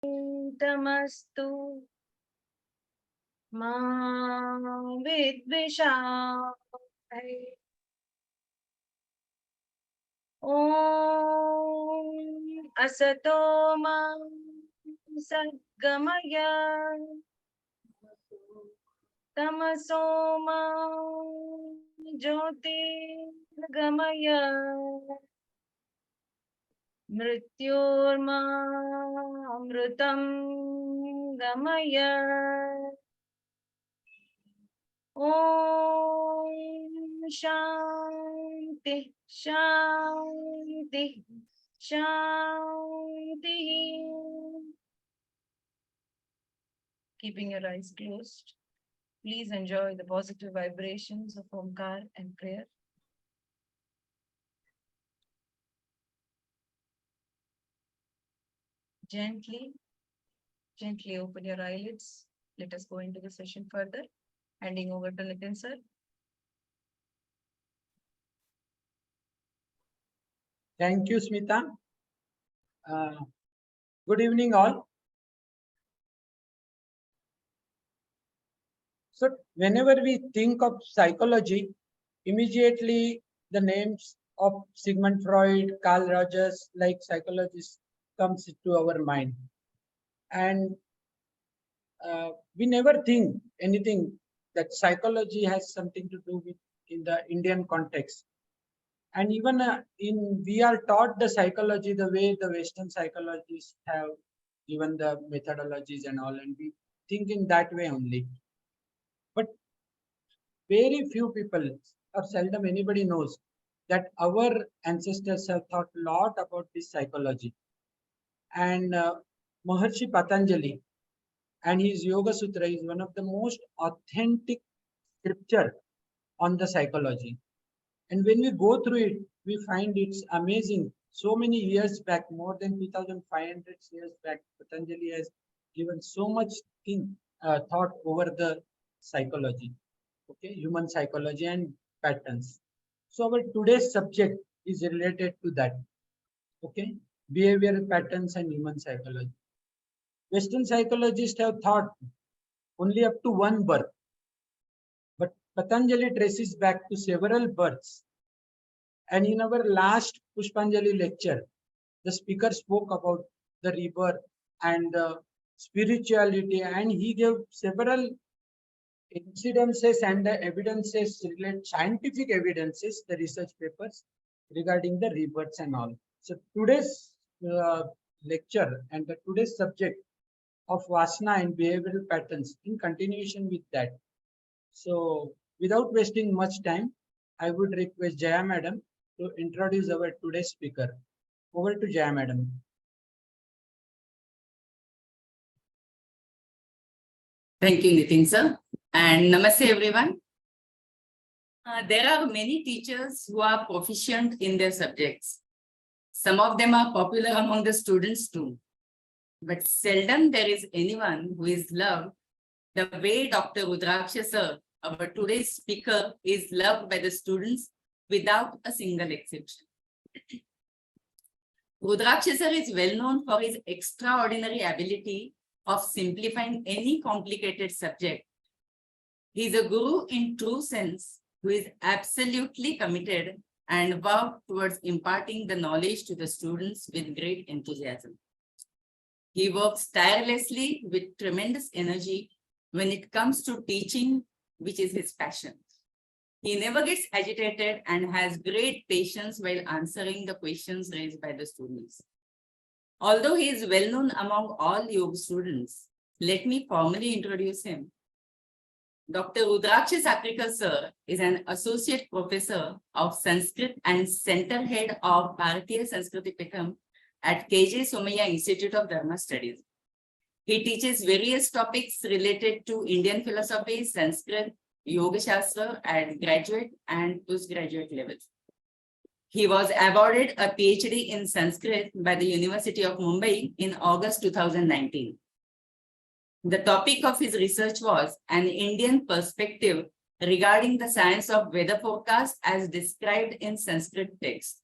तमस्तु मा विद्विषावहै। ॐ असतो मा सद्गमय तमसो मा ज्योतिर्गमय मृत्योर्मामृतं गमय। ॐ शान्ति शान्ति शान्तिः। Keeping your eyes closed, please enjoy the positive vibrations of Omkar and prayer. Gently open your eyelids. Let us go into the session further. Handing over to Nitin sir. Thank you, Smita. Good evening, all. So, whenever we think of psychology, immediately the names of Sigmund Freud, Carl Rogers, like psychologists, comes to our mind, and we never think anything that psychology has something to do with in the Indian context. And even we are taught the psychology the way the Western psychologists have given the methodologies and all, and we think in that way only. But very few people, or seldom anybody, knows that our ancestors have thought a lot about this psychology. And Maharshi Patanjali and his Yoga Sutra is one of the most authentic scripture on the psychology. And when we go through it, we find it's amazing. So many years back, more than 2,500 years back, Patanjali has given so much thought over the psychology, okay, human psychology and patterns. So our today's subject is related to that, okay, behavioral patterns and human psychology. Western psychologists have thought only up to one birth, but Patanjali traces back to several births. And in our last Pushpanjali lecture, the speaker spoke about the rebirth and spirituality, and he gave several incidences and the evidences, scientific evidences, the research papers regarding the rebirths and all. So today's lecture and today's subject of Vasana and behavioral patterns in continuation with that. So without wasting much time, I would request Jaya Madam to introduce our today's speaker. Over to Jaya Madam. Thank you, Nitin sir. And namaste, everyone. There are many teachers who are proficient in their subjects. Some of them are popular among the students too. But seldom there is anyone who is loved the way Dr. Rudraksha sir, our today's speaker, is loved by the students without a single exception. Rudraksha sir is well known for his extraordinary ability of simplifying any complicated subject. He is a guru in true sense who is absolutely committed and work towards imparting the knowledge to the students with great enthusiasm. He works tirelessly with tremendous energy when it comes to teaching, which is his passion. He never gets agitated and has great patience while answering the questions raised by the students. Although he is well known among all yoga students, let me formally introduce him. Dr. Rudraksha Sakrikar sir is an associate professor of Sanskrit and center head of Bharatiya Sanskriti Pitham at KJ Somaiya Institute of Dharma Studies. He teaches various topics related to Indian philosophy, Sanskrit, Yoga Shastra at graduate and postgraduate levels. He was awarded a PhD in Sanskrit by the University of Mumbai in August 2019. The topic of his research was an Indian perspective regarding the science of weather forecast as described in Sanskrit text.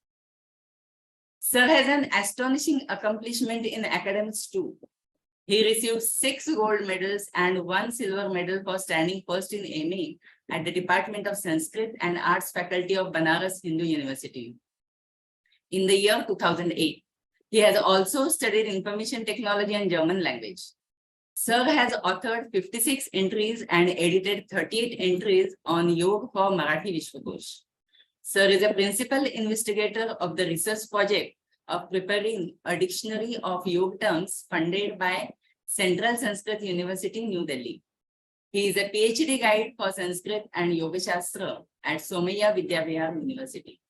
Sir has an astonishing accomplishment in academics too. He received 6 gold medals and 1 silver medal for standing first in MA at the Department of Sanskrit and Arts Faculty of Banaras Hindu University in the year 2008. He has also studied information technology and German language. Sir has authored 56 entries and edited 38 entries on Yoga for Marathi Vishwakosh. Sir is a principal investigator of the research project of preparing a dictionary of yoga terms funded by Central Sanskrit University, New Delhi. He is a PhD guide for Sanskrit and Yoga Shastra at Somaiya Vidyavihar University.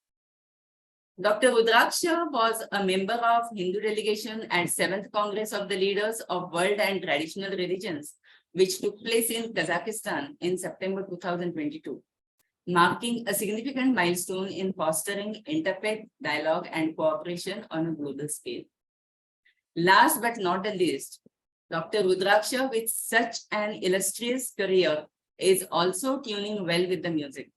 Dr. Rudraksha was a member of Hindu delegation at 7th Congress of the Leaders of World and Traditional Religions, which took place in Kazakhstan in September 2022, marking a significant milestone in fostering interfaith dialogue and cooperation on a global scale. Last but not the least, Dr. Rudraksha, with such an illustrious career, is also tuning well with the music.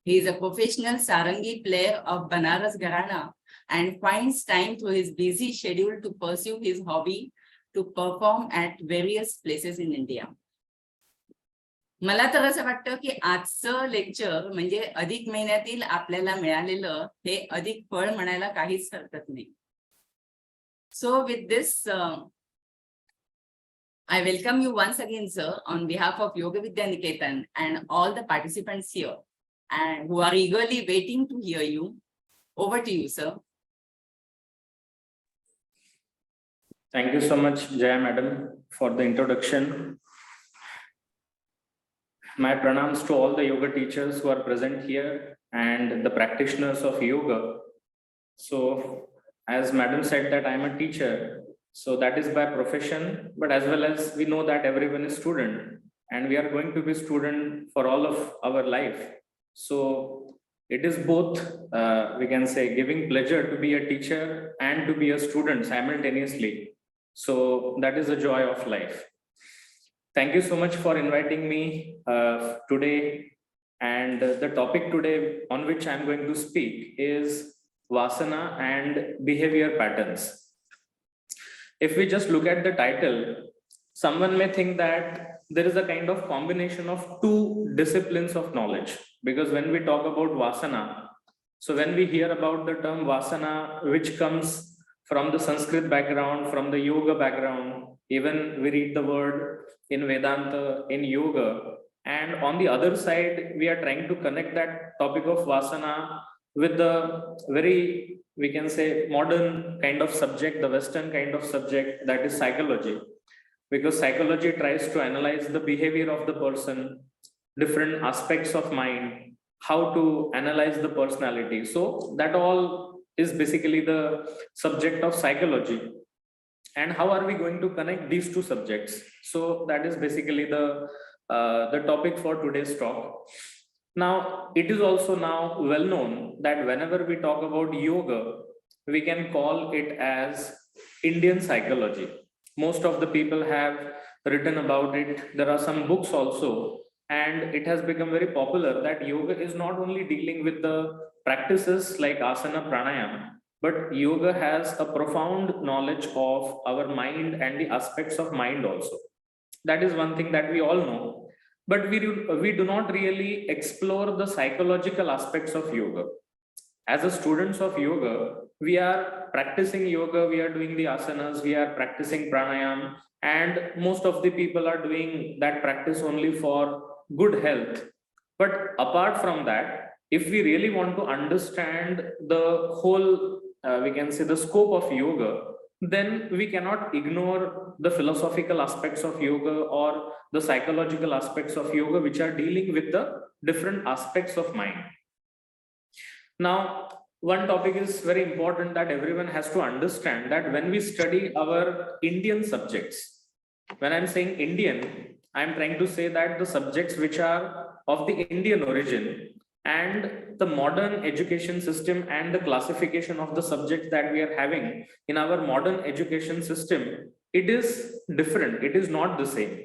He is a professional sarangi player of Banaras Gharana and finds time through his busy schedule to pursue his hobby to perform at various places in India. मला तर असं वाटतं की आजचं lecture म्हणजे अधिक महिन्यातील आपल्याला मिळालेलं हे अधिक फळ म्हणायला काहीच हरकत नाही. So with this, I welcome you once again, sir, on behalf of Yoga Vidya Niketan and all the participants here and who are eagerly waiting to hear you. Over to you, sir. Thank you so much, Jaya Madam, for the introduction. My pranams to all the yoga teachers who are present here and the practitioners of yoga. So, as Madam said that I'm a teacher, so that is by profession, but as well as we know that everyone is student and we are going to be student for all of our life. So it is both, we can say, giving pleasure to be a teacher and to be a student simultaneously. So that is the joy of life. Thank you so much for inviting me today. And the topic today on which I'm going to speak is Vasana and behavior patterns. If we just look at the title, someone may think that there is a kind of combination of two disciplines of knowledge. Because when we talk about Vasana, so when we hear about the term Vasana, which comes from the Sanskrit background, from the yoga background, even we read the word in Vedanta, in yoga, and on the other side, we are trying to connect that topic of Vasana with the very, we can say, modern kind of subject, the Western kind of subject, that is psychology. Because psychology tries to analyze the behavior of the person, different aspects of mind, how to analyze the personality. So that all is basically the subject of psychology. And how are we going to connect these two subjects? So that is basically the topic for today's talk. Now, it is also now well known that whenever we talk about yoga, we can call it as Indian psychology. Most of the people have written about it. There are some books also, and it has become very popular that yoga is not only dealing with the practices like asana, pranayama, but yoga has a profound knowledge of our mind and the aspects of mind also. That is one thing that we all know. But we do not really explore the psychological aspects of yoga. As a students of yoga, we are practicing yoga, we are doing the asanas, we are practicing pranayam, and most of the people are doing that practice only for good health. But apart from that, if we really want to understand the whole, we can say, the scope of yoga, then we cannot ignore the philosophical aspects of yoga or the psychological aspects of yoga, which are dealing with the different aspects of mind. Now, one topic is very important that everyone has to understand, that when we study our Indian subjects, when I'm saying Indian, I'm trying to say that the subjects which are of the Indian origin and the modern education system and the classification of the subjects that we are having in our modern education system, it is different. It is not the same.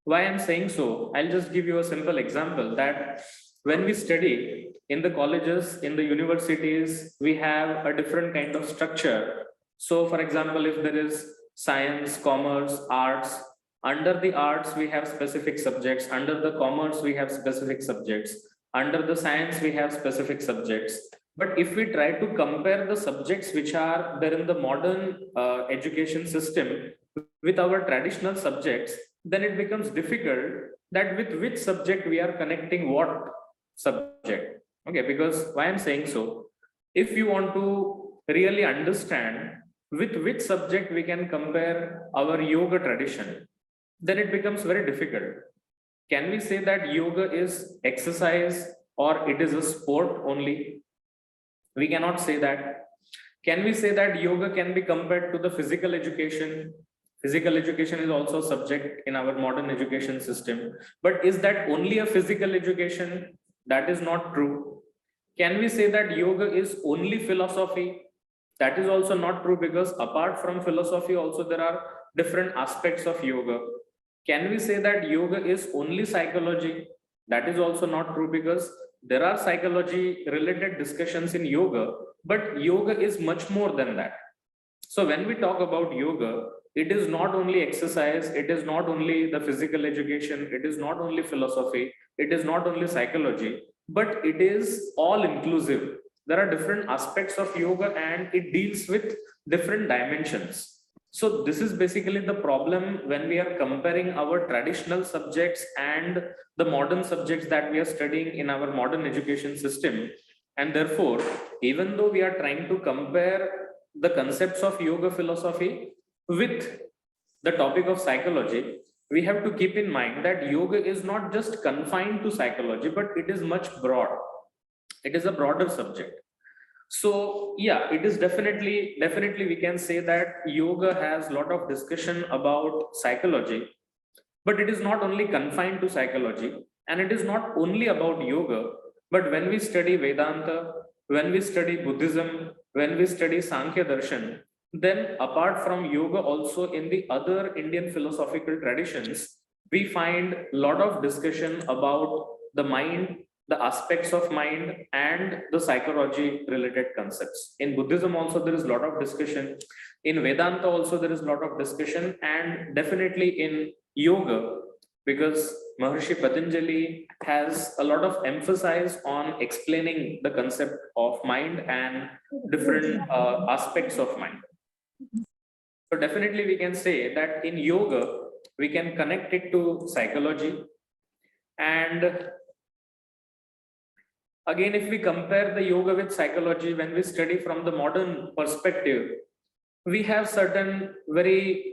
Why I'm saying so? I'll just give you a simple example that when we study in the colleges, in the universities, we have a different kind of structure. So for example, if there is science, commerce, arts. Under the arts, we have specific subjects. Under the commerce, we have specific subjects. Under the science, we have specific subjects. But if we try to compare the subjects which are there in the modern education system with our traditional subjects, then it becomes difficult that with which subject we are connecting what subject. Okay, because why I'm saying so, if you want to really understand with which subject we can compare our yoga tradition, then it becomes very difficult. Can we say that yoga is exercise or it is a sport only? We cannot say that. Can we say that yoga can be compared to the physical education? Physical education is also a subject in our modern education system. But is that only a physical education? That is not true. Can we say that yoga is only philosophy? That is also not true, because apart from philosophy also there are different aspects of yoga. Can we say that yoga is only psychology? That is also not true, because there are psychology related discussions in yoga, but yoga is much more than that. So when we talk about yoga, it is not only exercise, it is not only the physical education, it is not only philosophy, it is not only psychology, but it is all inclusive. There are different aspects of yoga and it deals with different dimensions. So this is basically the problem when we are comparing our traditional subjects and the modern subjects that we are studying in our modern education system. And therefore, even though we are trying to compare the concepts of yoga philosophy with the topic of psychology, we have to keep in mind that yoga is not just confined to psychology, but it is much broad. It is a broader subject. So yeah, it is definitely we can say that yoga has a lot of discussion about psychology, but it is not only confined to psychology, and it is not only about yoga. But when we study Vedanta, when we study Buddhism, when we study Sankhya Darshan, then apart from yoga, also in the other Indian philosophical traditions, we find a lot of discussion about the mind, the aspects of mind, and the psychology related concepts. In Buddhism also there is a lot of discussion. In Vedanta also there is a lot of discussion, and definitely in yoga, because Maharishi Patanjali has a lot of emphasis on explaining the concept of mind and different aspects of mind. So definitely we can say that in yoga, we can connect it to psychology. And again, if we compare the yoga with psychology, when we study from the modern perspective, we have certain very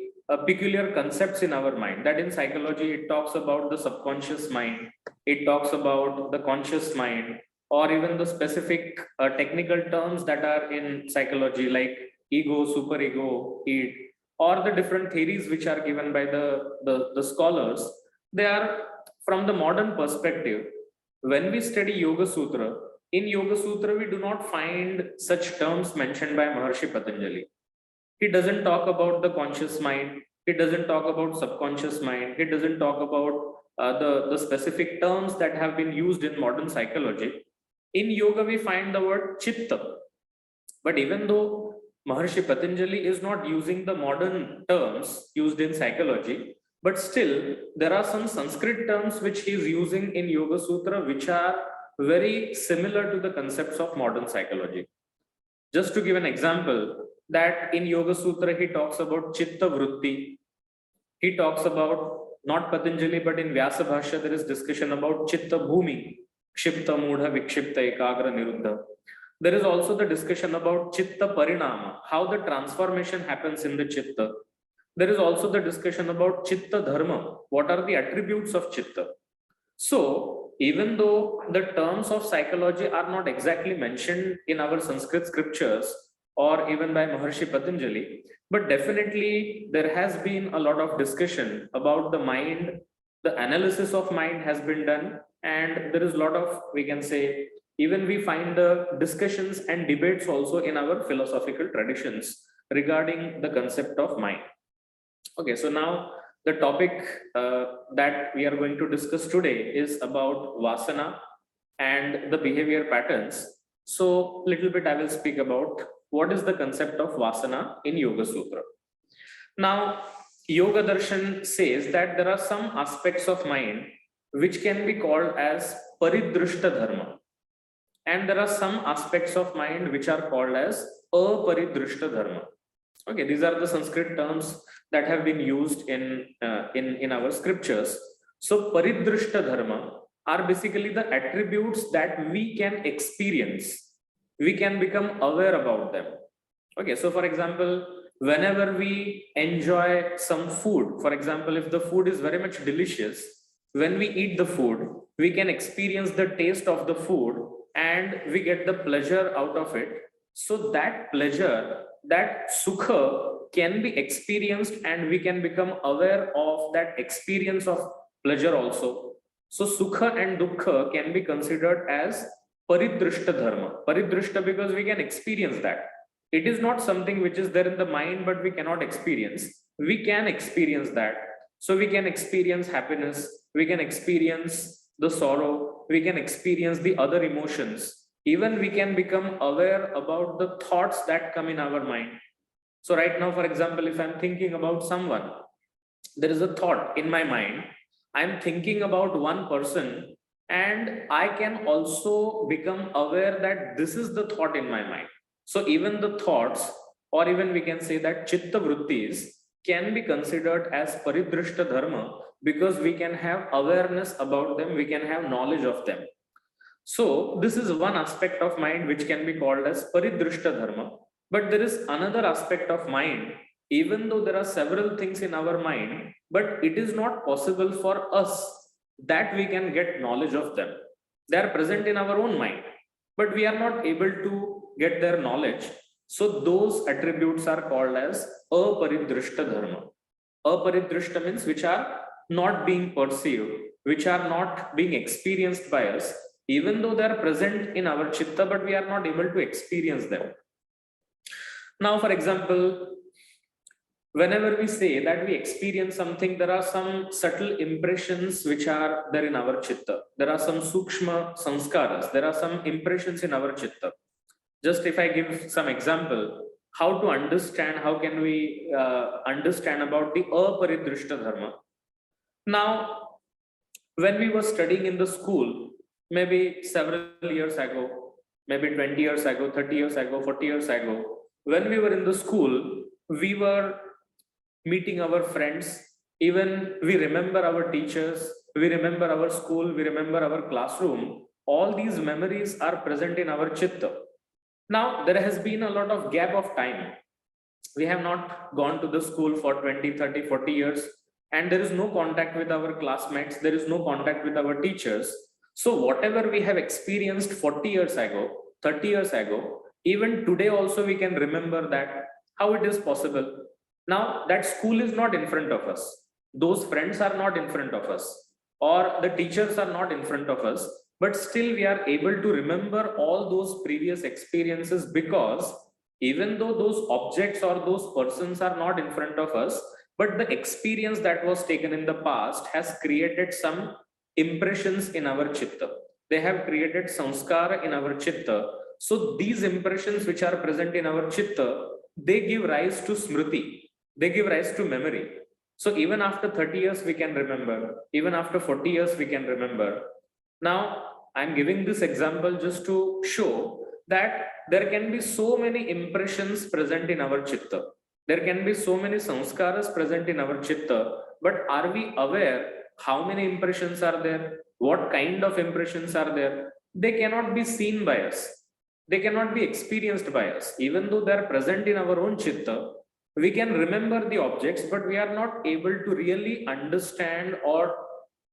peculiar concepts in our mind. That in psychology, it talks about the subconscious mind, it talks about the conscious mind, or even the specific technical terms that are in psychology, like ego, superego, id, or the different theories which are given by the scholars. They are from the modern perspective. When we study Yoga Sutra, in Yoga Sutra, we do not find such terms mentioned by Maharishi Patanjali. He doesn't talk about the conscious mind. He doesn't talk about subconscious mind. He doesn't talk about the specific terms that have been used in modern psychology. In yoga, we find the word chitta. But even though Maharishi Patanjali is not using the modern terms used in psychology, but still there are some Sanskrit terms which he is using in Yoga Sutra which are very similar to the concepts of modern psychology. Just to give an example, that in Yoga Sutra he talks about chitta vritti. He talks about, not Patanjali, but in Vyasa Bhashya there is discussion about chitta bhumi, kshipta mudha vikshipta ekagra niruddha. There is also the discussion about chitta parinama, how the transformation happens in the chitta. There is also the discussion about chitta dharma, what are the attributes of chitta. So even though the terms of psychology are not exactly mentioned in our Sanskrit scriptures or even by Maharishi Patanjali, but definitely there has been a lot of discussion about the mind, the analysis of mind has been done, and there is a lot of, we can say, even we find the discussions and debates also in our philosophical traditions regarding the concept of mind. Okay, so now the topic that we are going to discuss today is about Vasana and the behavior patterns. So little bit I will speak about what is the concept of Vasana in Yoga Sutra. Now, Yoga Darshan says that there are some aspects of mind which can be called as Paridrishta Dharma. And there are some aspects of mind which are called as Aparidrishta Dharma. Okay, these are the Sanskrit terms that have been used in our scriptures. So Paridrishta Dharma are basically the attributes that we can experience. We can become aware about them. Okay, so for example, whenever we enjoy some food, for example, if the food is very much delicious, when we eat the food, we can experience the taste of the food and we get the pleasure out of it. So that pleasure, that sukha can be experienced and we can become aware of that experience of pleasure also. So sukha and dukkha can be considered as paridrishta dharma. Paridrishta because we can experience that. It is not something which is there in the mind, but we cannot experience. We can experience that. So we can experience happiness, we can experience the sorrow, we can experience the other emotions. Even we can become aware about the thoughts that come in our mind. So right now, for example, if I'm thinking about someone, there is a thought in my mind. I'm thinking about one person and I can also become aware that this is the thought in my mind. So even the thoughts, or even we can say that chitta vrittis can be considered as paridrishta dharma because we can have awareness about them, we can have knowledge of them. So this is one aspect of mind which can be called as paridrishta dharma. But there is another aspect of mind, even though there are several things in our mind, but it is not possible for us that we can get knowledge of them. They are present in our own mind, but we are not able to get their knowledge. So those attributes are called as aparidrishta dharma. Aparidrishta means which are not being perceived, which are not being experienced by us, even though they are present in our chitta, but we are not able to experience them. Now, for example, whenever we say that we experience something, there are some subtle impressions which are there in our chitta. There are some sukshma sanskaras. There are some impressions in our chitta. Just if I give some example, how to understand, how can we understand about the aparidrishta dharma? Now, when we were studying in the school, maybe several years ago, maybe 20 years ago, 30 years ago, 40 years ago, when we were in the school, we were meeting our friends, even we remember our teachers, we remember our school, we remember our classroom. All these memories are present in our chitta. Now, there has been a lot of gap of time. We have not gone to the school for 20, 30, 40 years, and there is no contact with our classmates, there is no contact with our teachers. So whatever we have experienced 40 years ago, 30 years ago, even today also we can remember that, how it is possible. Now that school is not in front of us, those friends are not in front of us, or the teachers are not in front of us, but still we are able to remember all those previous experiences because even though those objects or those persons are not in front of us, but the experience that was taken in the past has created some impressions in our chitta. They have created sanskara in our chitta. So these impressions which are present in our chitta, they give rise to smriti. They give rise to memory. So even after 30 years, we can remember. Even after 40 years, we can remember. Now, I'm giving this example just to show that there can be so many impressions present in our chitta. There can be so many sanskaras present in our chitta, but are we aware how many impressions are there? What kind of impressions are there? They cannot be seen by us. They cannot be experienced by us. Even though they are present in our own chitta, we can remember the objects, but we are not able to really understand or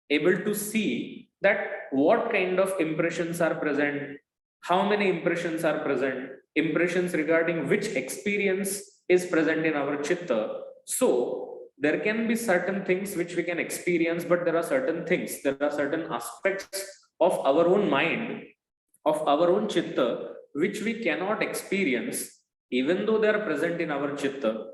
able to see that what kind of impressions are present, how many impressions are present, impressions regarding which experience is present in our chitta. So there can be certain things which we can experience, but there are certain things, there are certain aspects of our own mind, of our own chitta, which we cannot experience, even though they are present in our chitta.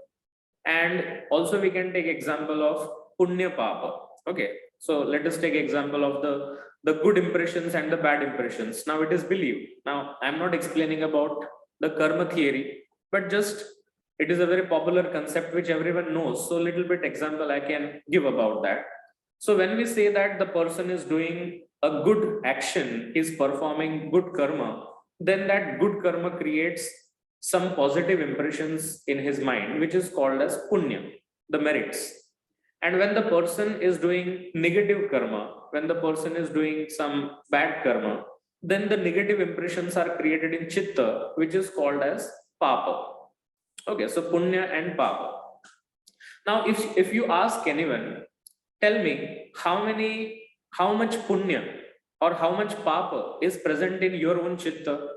And also we can take example of punya papa. Okay, so let us take example of the good impressions and the bad impressions. Now it is believed. Now I'm not explaining about the karma theory, but just It is a very popular concept which everyone knows. So little bit example I can give about that. So when we say that the person is doing a good action, is performing good karma, then that good karma creates some positive impressions in his mind, which is called as punya, the merits. And when the person is doing negative karma, when the person is doing some bad karma, then the negative impressions are created in chitta, which is called as papa. Okay, so punya and papa. Now, if you ask anyone, tell me how much punya or how much papa is present in your own chitta,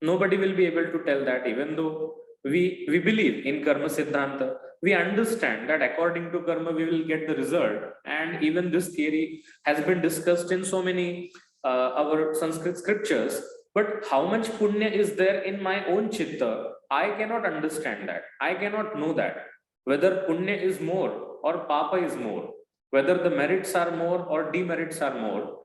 nobody will be able to tell that, even though we believe in karma siddhanta. We understand that according to karma we will get the result, and even this theory has been discussed in so many our Sanskrit scriptures. But how much punya is there in my own chitta, I cannot understand that. I cannot know that whether punya is more or papa is more, whether the merits are more or demerits are more.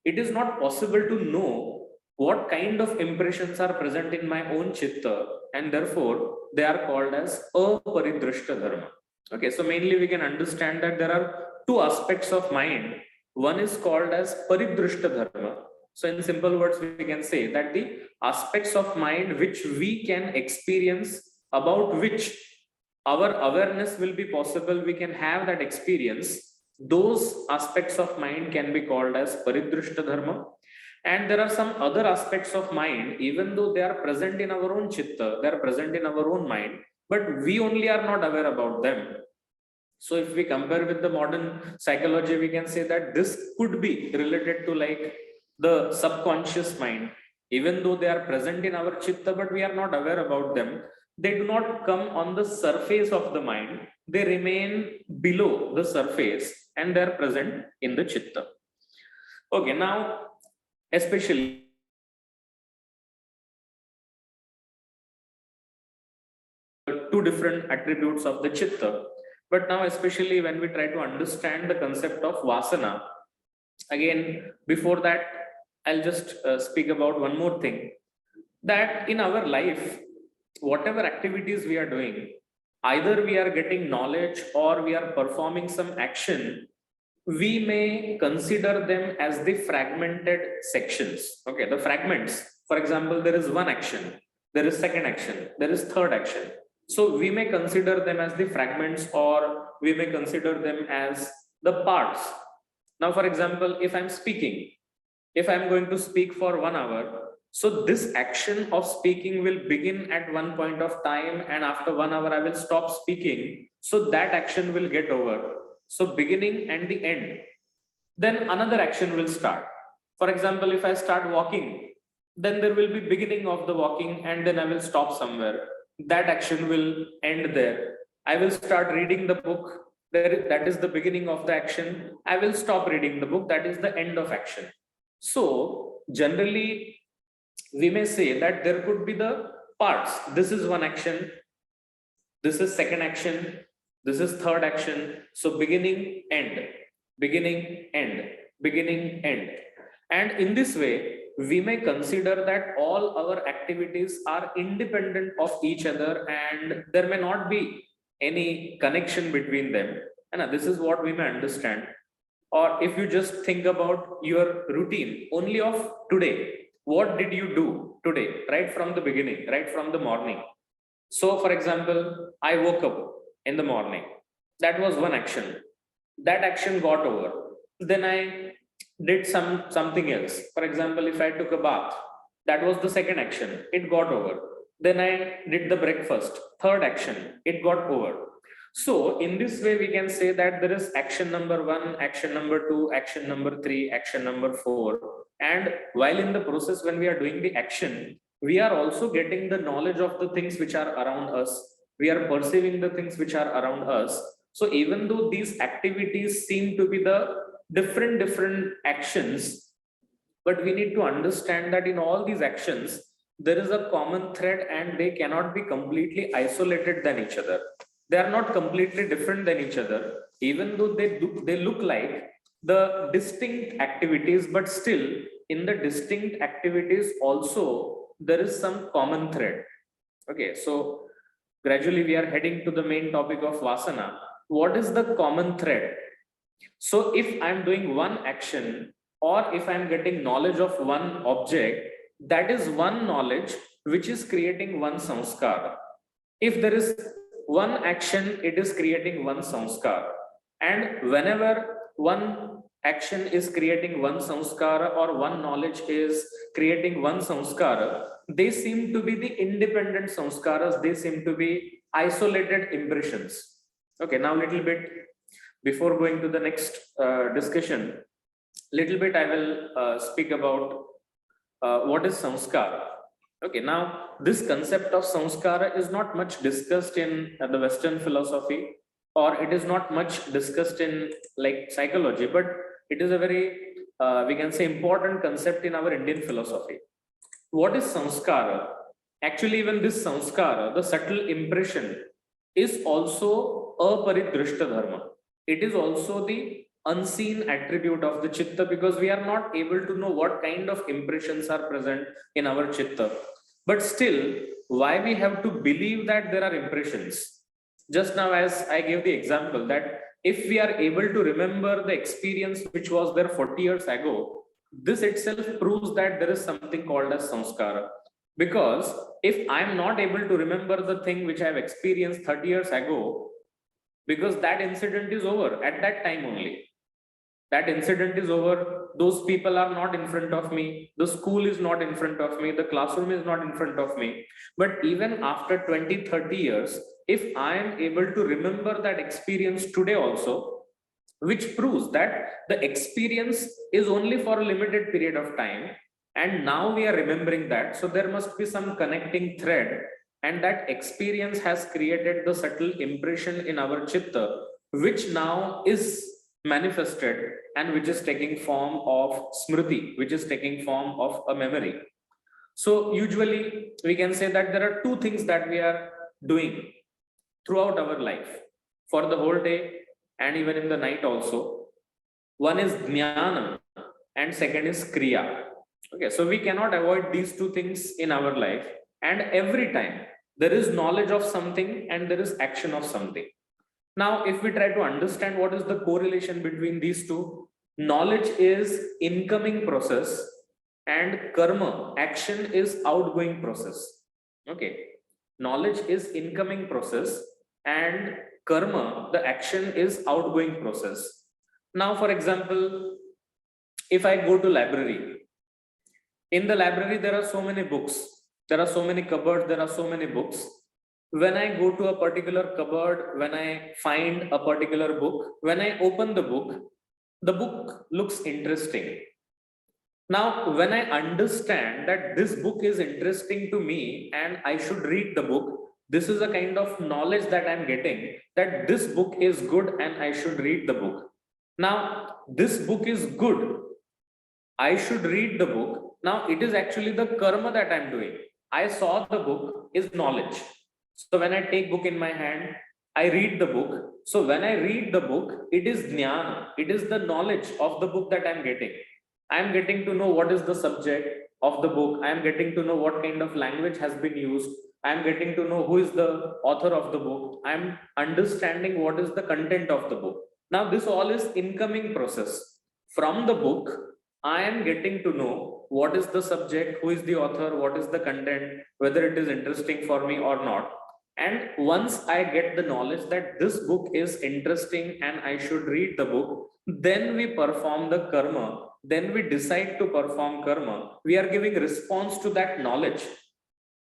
It is not possible to know what kind of impressions are present in my own chitta, and therefore they are called as aparidrishta dharma. Okay, so mainly we can understand that there are two aspects of mind. One is called as paridrishta dharma. So in simple words, we can say that the aspects of mind which we can experience, about which our awareness will be possible, we can have that experience, those aspects of mind can be called as paridrishta dharma. And there are some other aspects of mind, even though they are present in our own chitta, they are present in our own mind, but we only are not aware about them. So if we compare with the modern psychology, we can say that this could be related to like the subconscious mind. Even though they are present in our chitta, but we are not aware about them, they do not come on the surface of the mind, they remain below the surface and they are present in the chitta. Okay, now especially two different attributes of the chitta. But now, especially when we try to understand the concept of vasana, again, before that, I'll just speak about one more thing, that in our life, whatever activities we are doing, either we are getting knowledge or we are performing some action, we may consider them as the fragmented sections. Okay, the fragments. For example, there is one action, there is second action, there is third action. So we may consider them as the fragments, or we may consider them as the parts. Now, for example, if I'm speaking, if I'm going to speak for 1 hour, so this action of speaking will begin at one point of time, and after 1 hour I will stop speaking. So that action will get over. So beginning and the end. Then another action will start. For example, if I start walking, then there will be beginning of the walking and then I will stop somewhere. That action will end there. I will start reading the book. That is the beginning of the action. I will stop reading the book. That is the end of action. So generally, we may say that there could be the parts. This is one action. This is second action. This is third action. So beginning, end, beginning, end, beginning, end. And in this way, we may consider that all our activities are independent of each other and there may not be any connection between them. And this is what we may understand. Or if you just think about your routine only of today, what did you do today, right from the beginning, right from the morning? So for example, I woke up in the morning. That was one action. That action got over. Then I did something else. For example, if I took a bath, that was the second action. It got over. Then I did the breakfast. Third action. It got over. So in this way, we can say that there is action number 1, action number 2, action number 3, action number 4. And while in the process, when we are doing the action, we are also getting the knowledge of the things which are around us. We are perceiving the things which are around us. So even though these activities seem to be the different actions, but we need to understand that in all these actions, there is a common thread and they cannot be completely isolated than each other. They are not completely different than each other, even though they look like the distinct activities, but still in the distinct activities also there is some common thread. Okay, so gradually we are heading to the main topic of Vasana. What is the common thread? So if I'm doing one action, or if I'm getting knowledge of one object, that is one knowledge which is creating one samskara. If there is one action, it is creating one samskara. And whenever one action is creating one samskara or one knowledge is creating one samskara, they seem to be the independent samskaras, they seem to be isolated impressions. Okay, now little bit before going to the next discussion, little bit I will speak about what is samskara. Okay, now this concept of samskara is not much discussed in the Western philosophy, or it is not much discussed in like psychology, but it is a very, we can say, important concept in our Indian philosophy. What is samskara? Actually, even this samskara, the subtle impression, is also a paridrishta dharma. It is also the unseen attribute of the chitta, because we are not able to know what kind of impressions are present in our chitta. But still, why we have to believe that there are impressions? Just now, as I gave the example, that if we are able to remember the experience which was there 40 years ago, this itself proves that there is something called as samskara. Because if I'm not able to remember the thing which I have experienced 30 years ago, because that incident is over at that time only. That incident is over. Those people are not in front of me. The school is not in front of me. The classroom is not in front of me. But even after 20, 30 years, if I am able to remember that experience today also, which proves that the experience is only for a limited period of time, and now we are remembering that, so there must be some connecting thread, and that experience has created the subtle impression in our chitta, which now is manifested and which is taking form of smriti, which is taking form of a memory. So usually we can say that there are two things that we are doing throughout our life for the whole day and even in the night also. One is jnana and second is kriya. Okay, so we cannot avoid these two things in our life, and every time there is knowledge of something and there is action of something. Now, if we try to understand what is the correlation between these two, knowledge is incoming process and karma, action, is outgoing process. Okay, knowledge is incoming process and karma, the action, is outgoing process. Now, for example, if I go to library, in the library there are so many books, there are so many cupboards, there are so many books. When I go to a particular cupboard, when I find a particular book, when I open the book looks interesting. Now, when I understand that this book is interesting to me and I should read the book, this is a kind of knowledge that I'm getting, that this book is good and I should read the book. Now, this book is good, I should read the book. Now, it is actually the karma that I'm doing. I saw the book is knowledge. So when I take book in my hand, I read the book. So when I read the book, it is jnana. It is the knowledge of the book that I'm getting. I'm getting to know what is the subject of the book. I'm getting to know what kind of language has been used. I'm getting to know who is the author of the book. I'm understanding what is the content of the book. Now this all is incoming process. From the book, I am getting to know what is the subject, who is the author, what is the content, whether it is interesting for me or not. And once I get the knowledge that this book is interesting and I should read the book, then we perform the karma. Then we decide to perform karma. We are giving response to that knowledge.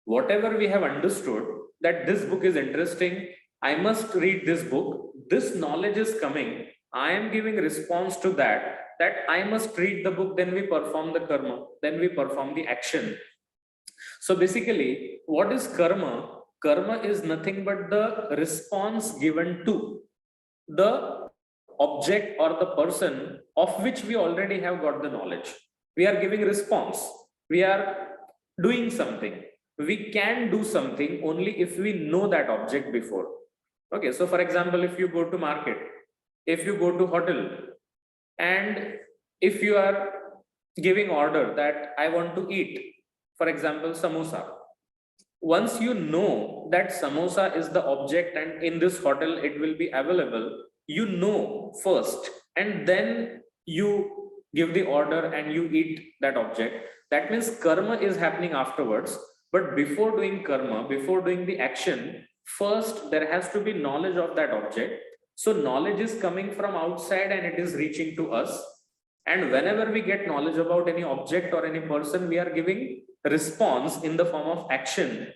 Whatever we have understood, that this book is interesting, I must read this book. This knowledge is coming. I am giving response to that I must read the book. Then we perform the karma. Then we perform the action. So basically, what is karma? Karma is nothing but the response given to the object or the person of which we already have got the knowledge. We are giving response. We are doing something. We can do something only if we know that object before. Okay, so for example, if you go to market, if you go to hotel, and if you are giving order that I want to eat, for example, samosa, once you know that samosa is the object and in this hotel it will be available, you know first, and then you give the order and you eat that object. That means karma is happening afterwards. But before doing karma, before doing the action, first there has to be knowledge of that object. So knowledge is coming from outside and it is reaching to us. And whenever we get knowledge about any object or any person, we are giving response in the form of action.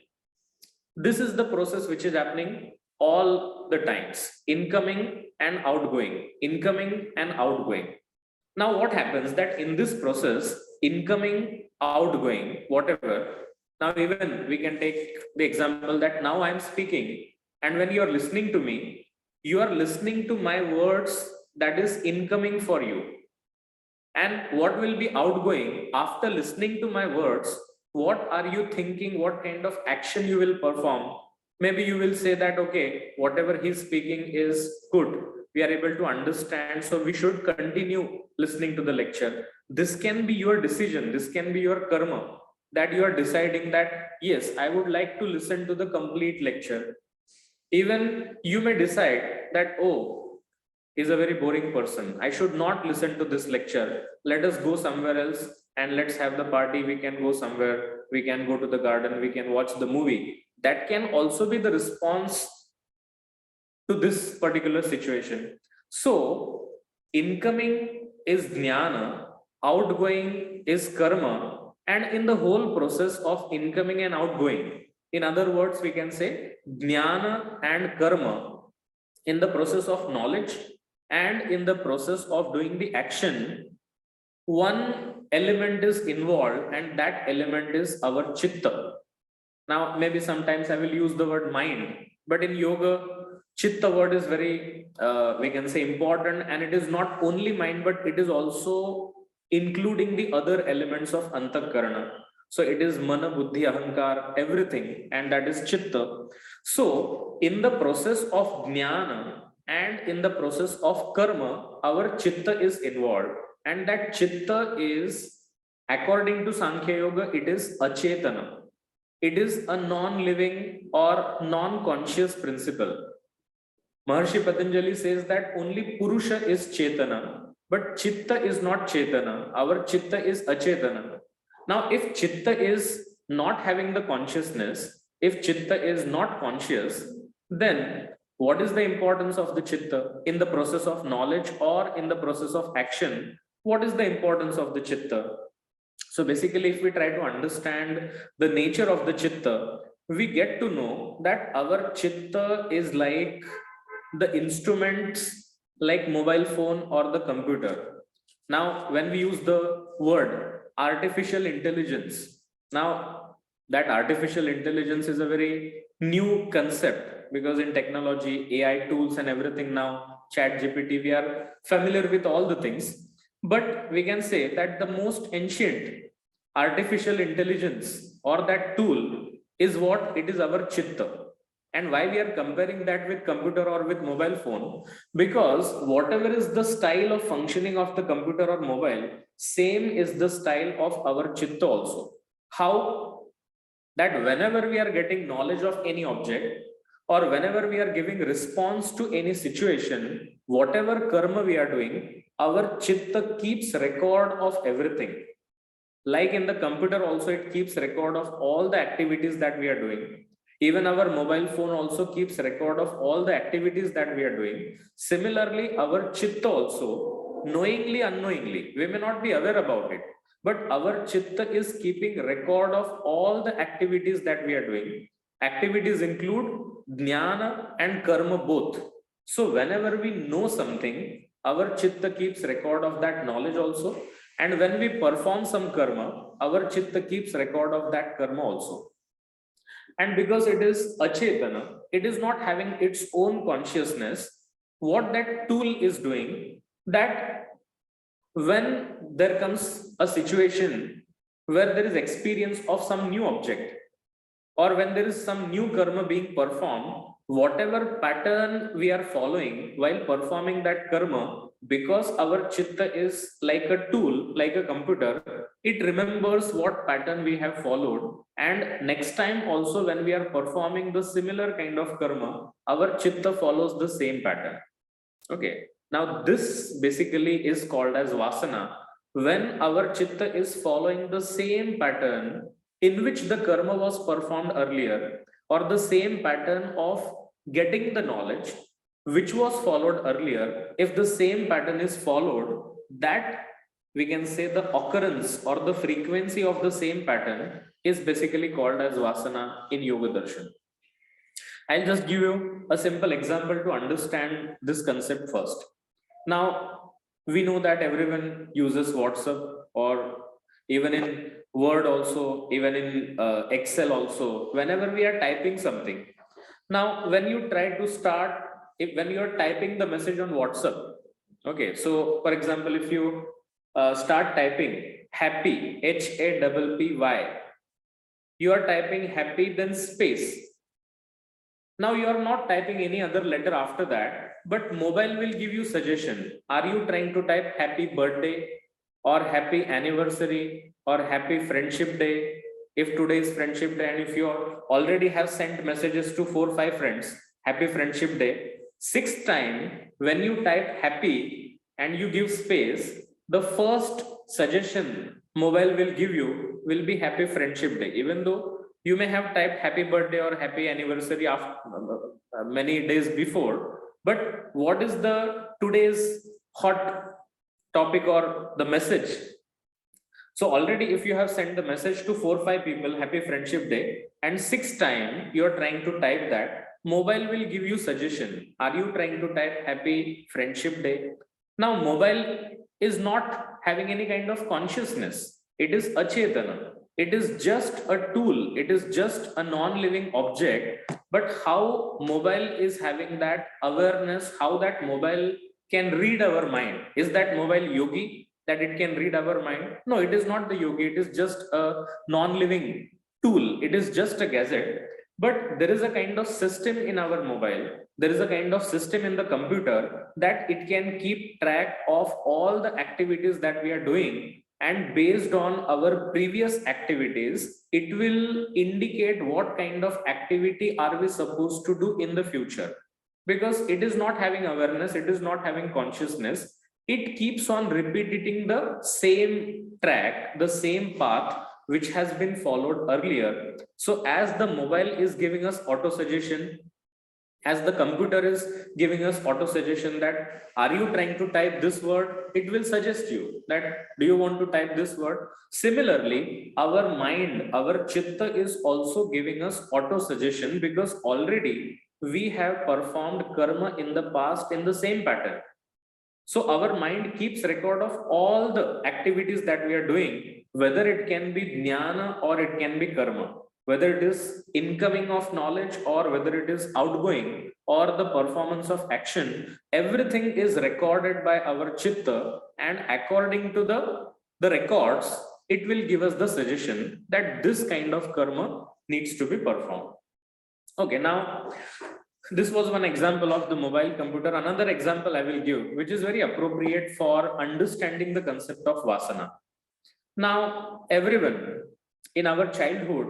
This is the process which is happening all the times, incoming and outgoing, incoming and outgoing. Now what happens that in this process, incoming, outgoing, whatever, now even we can take the example that now I'm speaking, and when you are listening to me, you are listening to my words that is incoming for you. And what will be outgoing after listening to my words? What are you thinking? What kind of action you will perform? Maybe you will say that, okay, whatever he's speaking is good. We are able to understand. So we should continue listening to the lecture. This can be your decision. This can be your karma, that you are deciding that, yes, I would like to listen to the complete lecture. Even you may decide that, oh, is a very boring person. I should not listen to this lecture. Let us go somewhere else and let's have the party. We can go somewhere. We can go to the garden. We can watch the movie. That can also be the response to this particular situation. So incoming is jnana, outgoing is karma, and in the whole process of incoming and outgoing, in other words, we can say jnana and karma, in the process of knowledge and in the process of doing the action, one element is involved, and that element is our chitta. Now, maybe sometimes I will use the word mind, but in yoga, chitta word is very, we can say, important, and it is not only mind, but it is also including the other elements of antakarana. So it is mana, buddhi, ahankar, everything, and that is chitta. So in the process of jnana and in the process of karma, our chitta is involved, and that chitta is, according to Sankhya Yoga, it is achetana. It is a non-living or non-conscious principle. Maharshi Patanjali says that only Purusha is Chetana, but Chitta is not Chetana. Our Chitta is Achetana. Now, if Chitta is not having the consciousness, if Chitta is not conscious, then what is the importance of the Chitta in the process of knowledge or in the process of action? What is the importance of the Chitta? So basically, if we try to understand the nature of the Chitta, we get to know that our Chitta is like the instruments like mobile phone or the computer. Now, when we use the word artificial intelligence, now that artificial intelligence is a very new concept, because in technology, AI tools and everything now, chat GPT, we are familiar with all the things. But we can say that the most ancient artificial intelligence or that tool is what it is, our chitta. And why we are comparing that with computer or with mobile phone? Because whatever is the style of functioning of the computer or mobile, same is the style of our chitta also. How? That whenever we are getting knowledge of any object, or whenever we are giving response to any situation, whatever karma we are doing, our chitta keeps record of everything. Like in the computer also, it keeps record of all the activities that we are doing. Even our mobile phone also keeps record of all the activities that we are doing. Similarly, our chitta also, knowingly, unknowingly, we may not be aware about it, but our chitta is keeping record of all the activities that we are doing. Activities include jnana and karma both. So whenever we know something, our chitta keeps record of that knowledge also. And when we perform some karma, our chitta keeps record of that karma also. And because it is achetana, it is not having its own consciousness, what that tool is doing, that when there comes a situation where there is experience of some new object, or when there is some new karma being performed, whatever pattern we are following while performing that karma, because our chitta is like a tool, like a computer, it remembers what pattern we have followed, and next time also when we are performing the similar kind of karma, our chitta follows the same pattern. Okay, now this basically is called as Vasana, when our chitta is following the same pattern in which the karma was performed earlier, or the same pattern of getting the knowledge which was followed earlier. If the same pattern is followed, that we can say the occurrence or the frequency of the same pattern is basically called as Vasana in Yoga Darshan. I'll just give you a simple example to understand this concept first. Now, we know that everyone uses WhatsApp, or even in Word also, even in Excel also, whenever we are typing something. Now, when you try to start, when you are typing the message on WhatsApp, okay, so for example, if you start typing happy, HAPPY, you are typing happy, then space. Now you are not typing any other letter after that, but mobile will give you suggestion. Are you trying to type happy birthday, or happy anniversary, or happy friendship day? If today is friendship day, and if you already have sent messages to 4-5 friends, happy friendship day, sixth time when you type happy and you give space, the first suggestion mobile will give you will be happy friendship day, even though you may have typed happy birthday or happy anniversary after many days before. But what is the today's hot topic or the message? So already if you have sent the message to 4-5 people, happy friendship day, and sixth time you are trying to type that, mobile will give you suggestion. Are you trying to type happy friendship day? Now mobile is not having any kind of consciousness. It is achetana. It is just a tool. It is just a non-living object. But how mobile is having that awareness, how that mobile can read our mind? Is that mobile yogi, that it can read our mind? No, it is not the yogi. It is just a non-living tool. It is just a gadget. But there is a kind of system in our mobile. There is a kind of system in the computer that it can keep track of all the activities that we are doing. And based on our previous activities, it will indicate what kind of activity are we supposed to do in the future. Because it is not having awareness, it is not having consciousness. It keeps on repeating the same track, the same path which has been followed earlier. So as the mobile is giving us auto suggestion, as the computer is giving us auto suggestion that are you trying to type this word, it will suggest you that do you want to type this word. Similarly, our mind, our chitta is also giving us auto suggestion, because already we have performed karma in the past in the same pattern. So our mind keeps record of all the activities that we are doing, whether it can be jnana or it can be karma, whether it is incoming of knowledge or whether it is outgoing or the performance of action. Everything is recorded by our chitta, and according to the records, it will give us the suggestion that this kind of karma needs to be performed. Okay, now this was one example of the mobile computer. Another example I will give, which is very appropriate for understanding the concept of Vasana. Now, everyone in our childhood,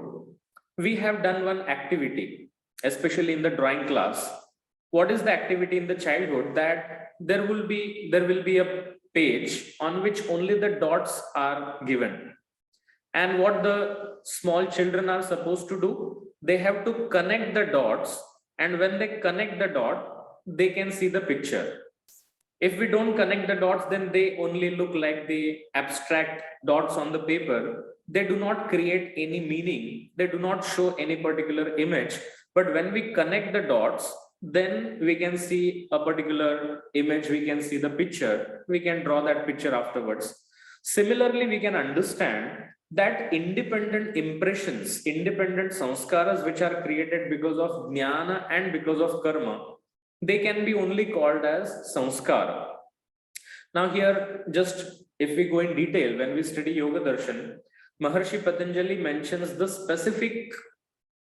we have done one activity, especially in the drawing class. What is the activity in the childhood? That there will be a page on which only the dots are given. And what the small children are supposed to do? They have to connect the dots, and when they connect the dot, they can see the picture. If we don't connect the dots, then they only look like the abstract dots on the paper. They do not create any meaning. They do not show any particular image. But when we connect the dots, then we can see a particular image, we can see the picture, we can draw that picture afterwards. Similarly, we can understand that independent impressions, independent sanskaras which are created because of jnana and because of karma, they can be only called as sanskara. Now here, just if we go in detail, when we study Yoga Darshan, Maharshi Patanjali mentions the specific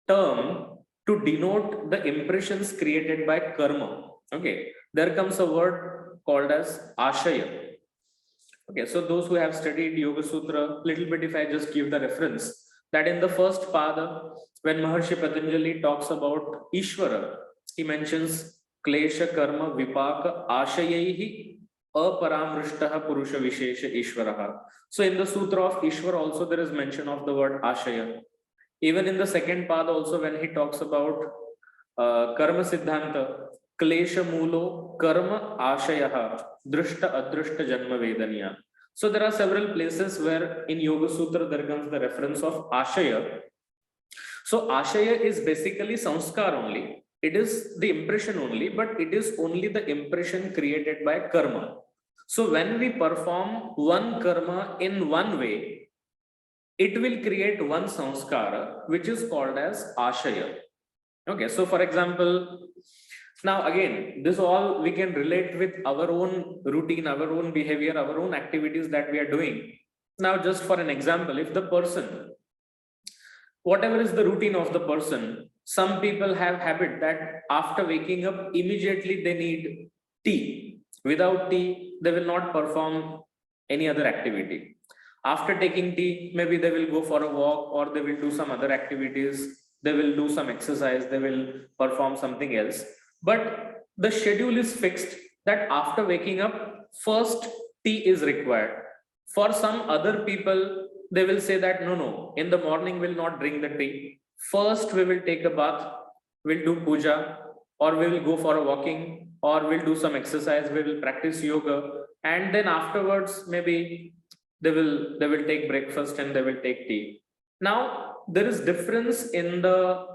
term to denote the impressions created by karma. Okay, there comes a word called as ashaya. Okay, so those who have studied Yoga Sutra, little bit if I just give the reference, that in the first pada, when Maharshi Patanjali talks about Ishvara, he mentions Klesha Karma Vipaka Ashayaihi Aparamrishtaha Purusha Vishesha Ishvaraha. So in the Sutra of Ishvara also there is mention of the word Ashaya. Even in the second pada also when he talks about Karma Siddhanta, Klesha Mulo Karma Ashayaha Drishta Adrishta Janma Vedaniya. So there are several places where in Yoga Sutra there comes the reference of Ashaya. So Ashaya is basically Sanskar only. It is the impression only, but it is only the impression created by karma. So when we perform one karma in one way, it will create one sanskara, which is called as Ashaya. Okay, so for example, now again, this all we can relate with our own routine, our own behavior, our own activities that we are doing. Now, just for an example, if the person, whatever is the routine of the person, some people have habit that after waking up, immediately they need tea. Without tea, they will not perform any other activity. After taking tea, maybe they will go for a walk or they will do some other activities. They will do some exercise, they will perform something else. But the schedule is fixed that after waking up, first tea is required. For some other people, they will say that no, in the morning we'll not drink the tea. First, we will take a bath, we'll do puja, or we will go for a walking, or we'll do some exercise, we will practice yoga, and then afterwards, maybe they will take breakfast and they will take tea. Now, there is difference in the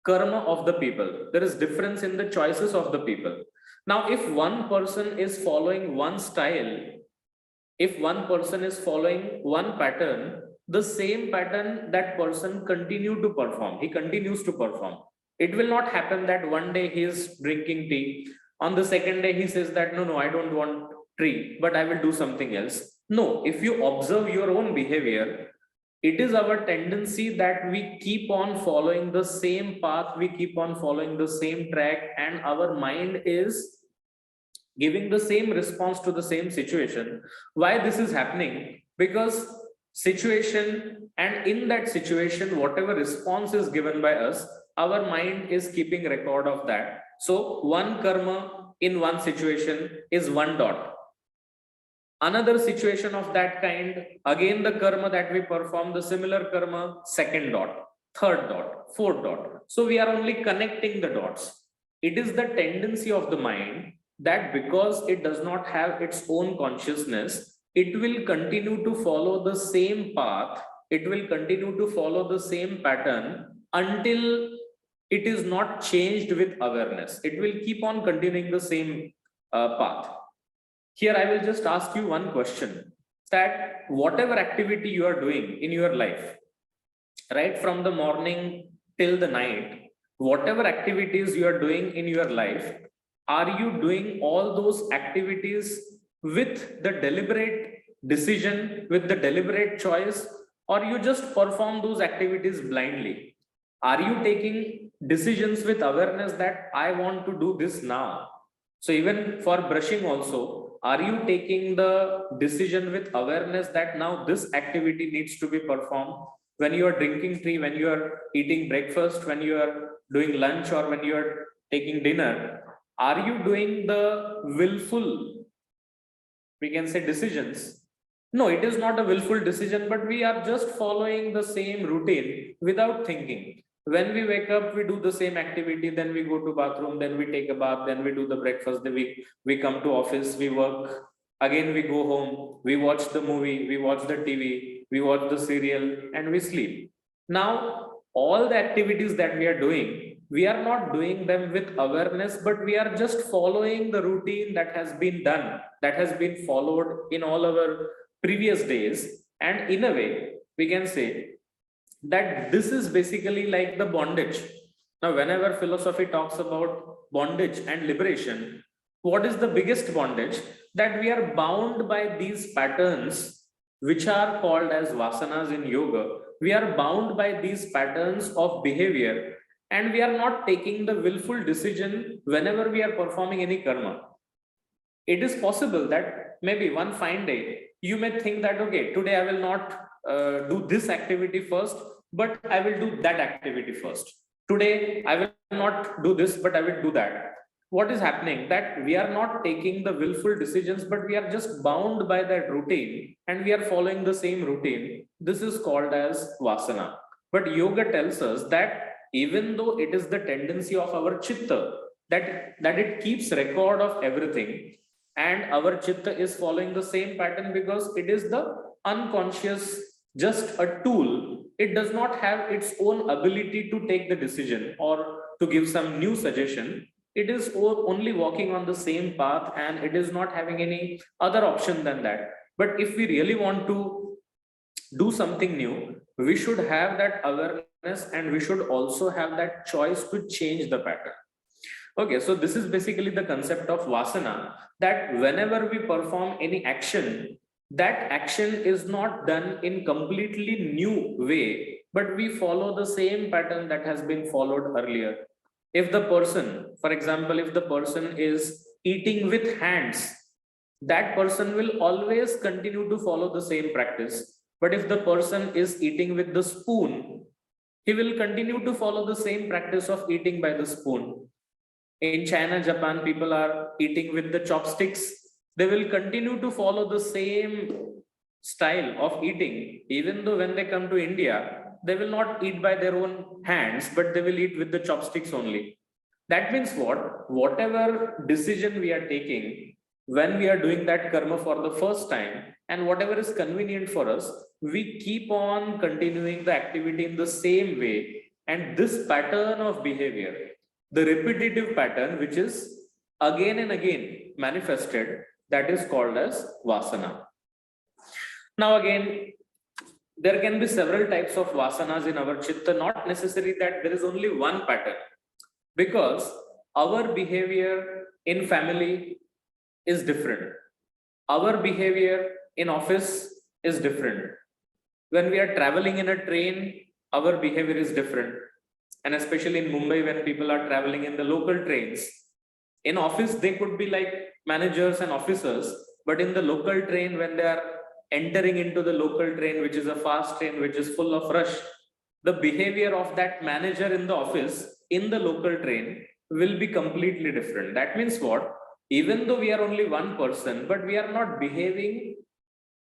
karma of the people. There is difference in the choices of the people. Now, if one person is following one style, if one person is following one pattern, the same pattern that person continue to perform, he continues to perform. It will not happen that one day he is drinking tea, on the second day he says that no, I don't want tea, but I will do something else. No, if you observe your own behavior, it is our tendency that we keep on following the same path, we keep on following the same track, and our mind is giving the same response to the same situation. Why this is happening? Because situation, and in that situation, whatever response is given by us, our mind is keeping record of that. So one karma in one situation is one dot. Another situation of that kind, again the karma that we perform, the similar karma, second dot, third dot, fourth dot. So we are only connecting the dots. It is the tendency of the mind that because it does not have its own consciousness, it will continue to follow the same path, it will continue to follow the same pattern until it is not changed with awareness. It will keep on continuing the same path. Here I will just ask you one question, that whatever activity you are doing in your life, right from the morning till the night, whatever activities you are doing in your life, are you doing all those activities with the deliberate decision, with the deliberate choice, or you just perform those activities blindly? Are you taking decisions with awareness that I want to do this now? So even for brushing also, are you taking the decision with awareness that now this activity needs to be performed? When you are drinking tea, when you are eating breakfast, when you are doing lunch, or when you are taking dinner, are you doing the willful, we can say, decisions? No, it is not a willful decision, but we are just following the same routine without thinking. When we wake up, we do the same activity, then we go to bathroom, then we take a bath, then we do the breakfast, then we come to office, we work, again we go home, we watch the movie, we watch the TV, we watch the serial, and we sleep. Now, all the activities that we are doing, we are not doing them with awareness, but we are just following the routine that has been done, that has been followed in all our previous days. And in a way, we can say that this is basically like the bondage. Now, whenever philosophy talks about bondage and liberation, what is the biggest bondage? That we are bound by these patterns, which are called as vasanas in yoga. We are bound by these patterns of behavior, and we are not taking the willful decision whenever we are performing any karma. It is possible that maybe one fine day, you may think that, okay, today I will not do this activity first, but I will do that activity first. Today, I will not do this, but I will do that. What is happening? That we are not taking the willful decisions, but we are just bound by that routine and we are following the same routine. This is called as Vasana. But yoga tells us that even though it is the tendency of our chitta, that it keeps record of everything, and our chitta is following the same pattern because it is the unconscious, just a tool. It does not have its own ability to take the decision or to give some new suggestion. It is only walking on the same path and it is not having any other option than that. But if we really want to do something new, we should have that awareness and we should also have that choice to change the pattern. Okay, so this is basically the concept of Vasana, that whenever we perform any action, that action is not done in completely new way, but we follow the same pattern that has been followed earlier. If the person, for example, if the person is eating with hands, that person will always continue to follow the same practice. But if the person is eating with the spoon, he will continue to follow the same practice of eating by the spoon. In China, Japan, people are eating with the chopsticks. They will continue to follow the same style of eating, even though when they come to India, they will not eat by their own hands, but they will eat with the chopsticks only. That means what? Whatever decision we are taking, when we are doing that karma for the first time, and whatever is convenient for us, we keep on continuing the activity in the same way. And this pattern of behavior, the repetitive pattern, which is again and again manifested, that is called as Vasana. Now again, there can be several types of Vasanas in our chitta, not necessary that there is only one pattern, because our behavior in family is different. Our behavior in office is different. When we are traveling in a train, our behavior is different. And especially in Mumbai, when people are traveling in the local trains, in office, they could be like managers and officers, but in the local train, when they are entering into the local train, which is a fast train, which is full of rush, the behavior of that manager in the office, in the local train, will be completely different. That means what? Even though we are only one person, but we are not behaving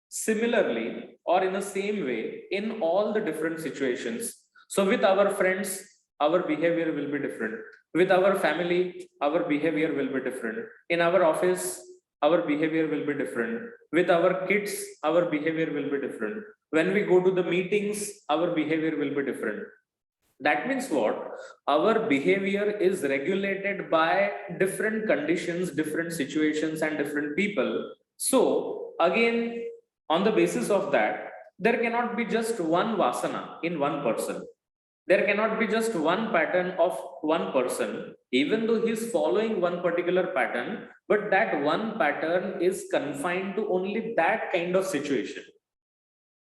similarly or in the same way in all the different situations. So with our friends, our behavior will be different. With our family, our behavior will be different. In our office, our behavior will be different. With our kids, our behavior will be different. When we go to the meetings, our behavior will be different. That means what? Our behavior is regulated by different conditions, different situations, and different people. So again, on the basis of that, there cannot be just one Vasana in one person. There cannot be just one pattern of one person, even though he is following one particular pattern, but that one pattern is confined to only that kind of situation.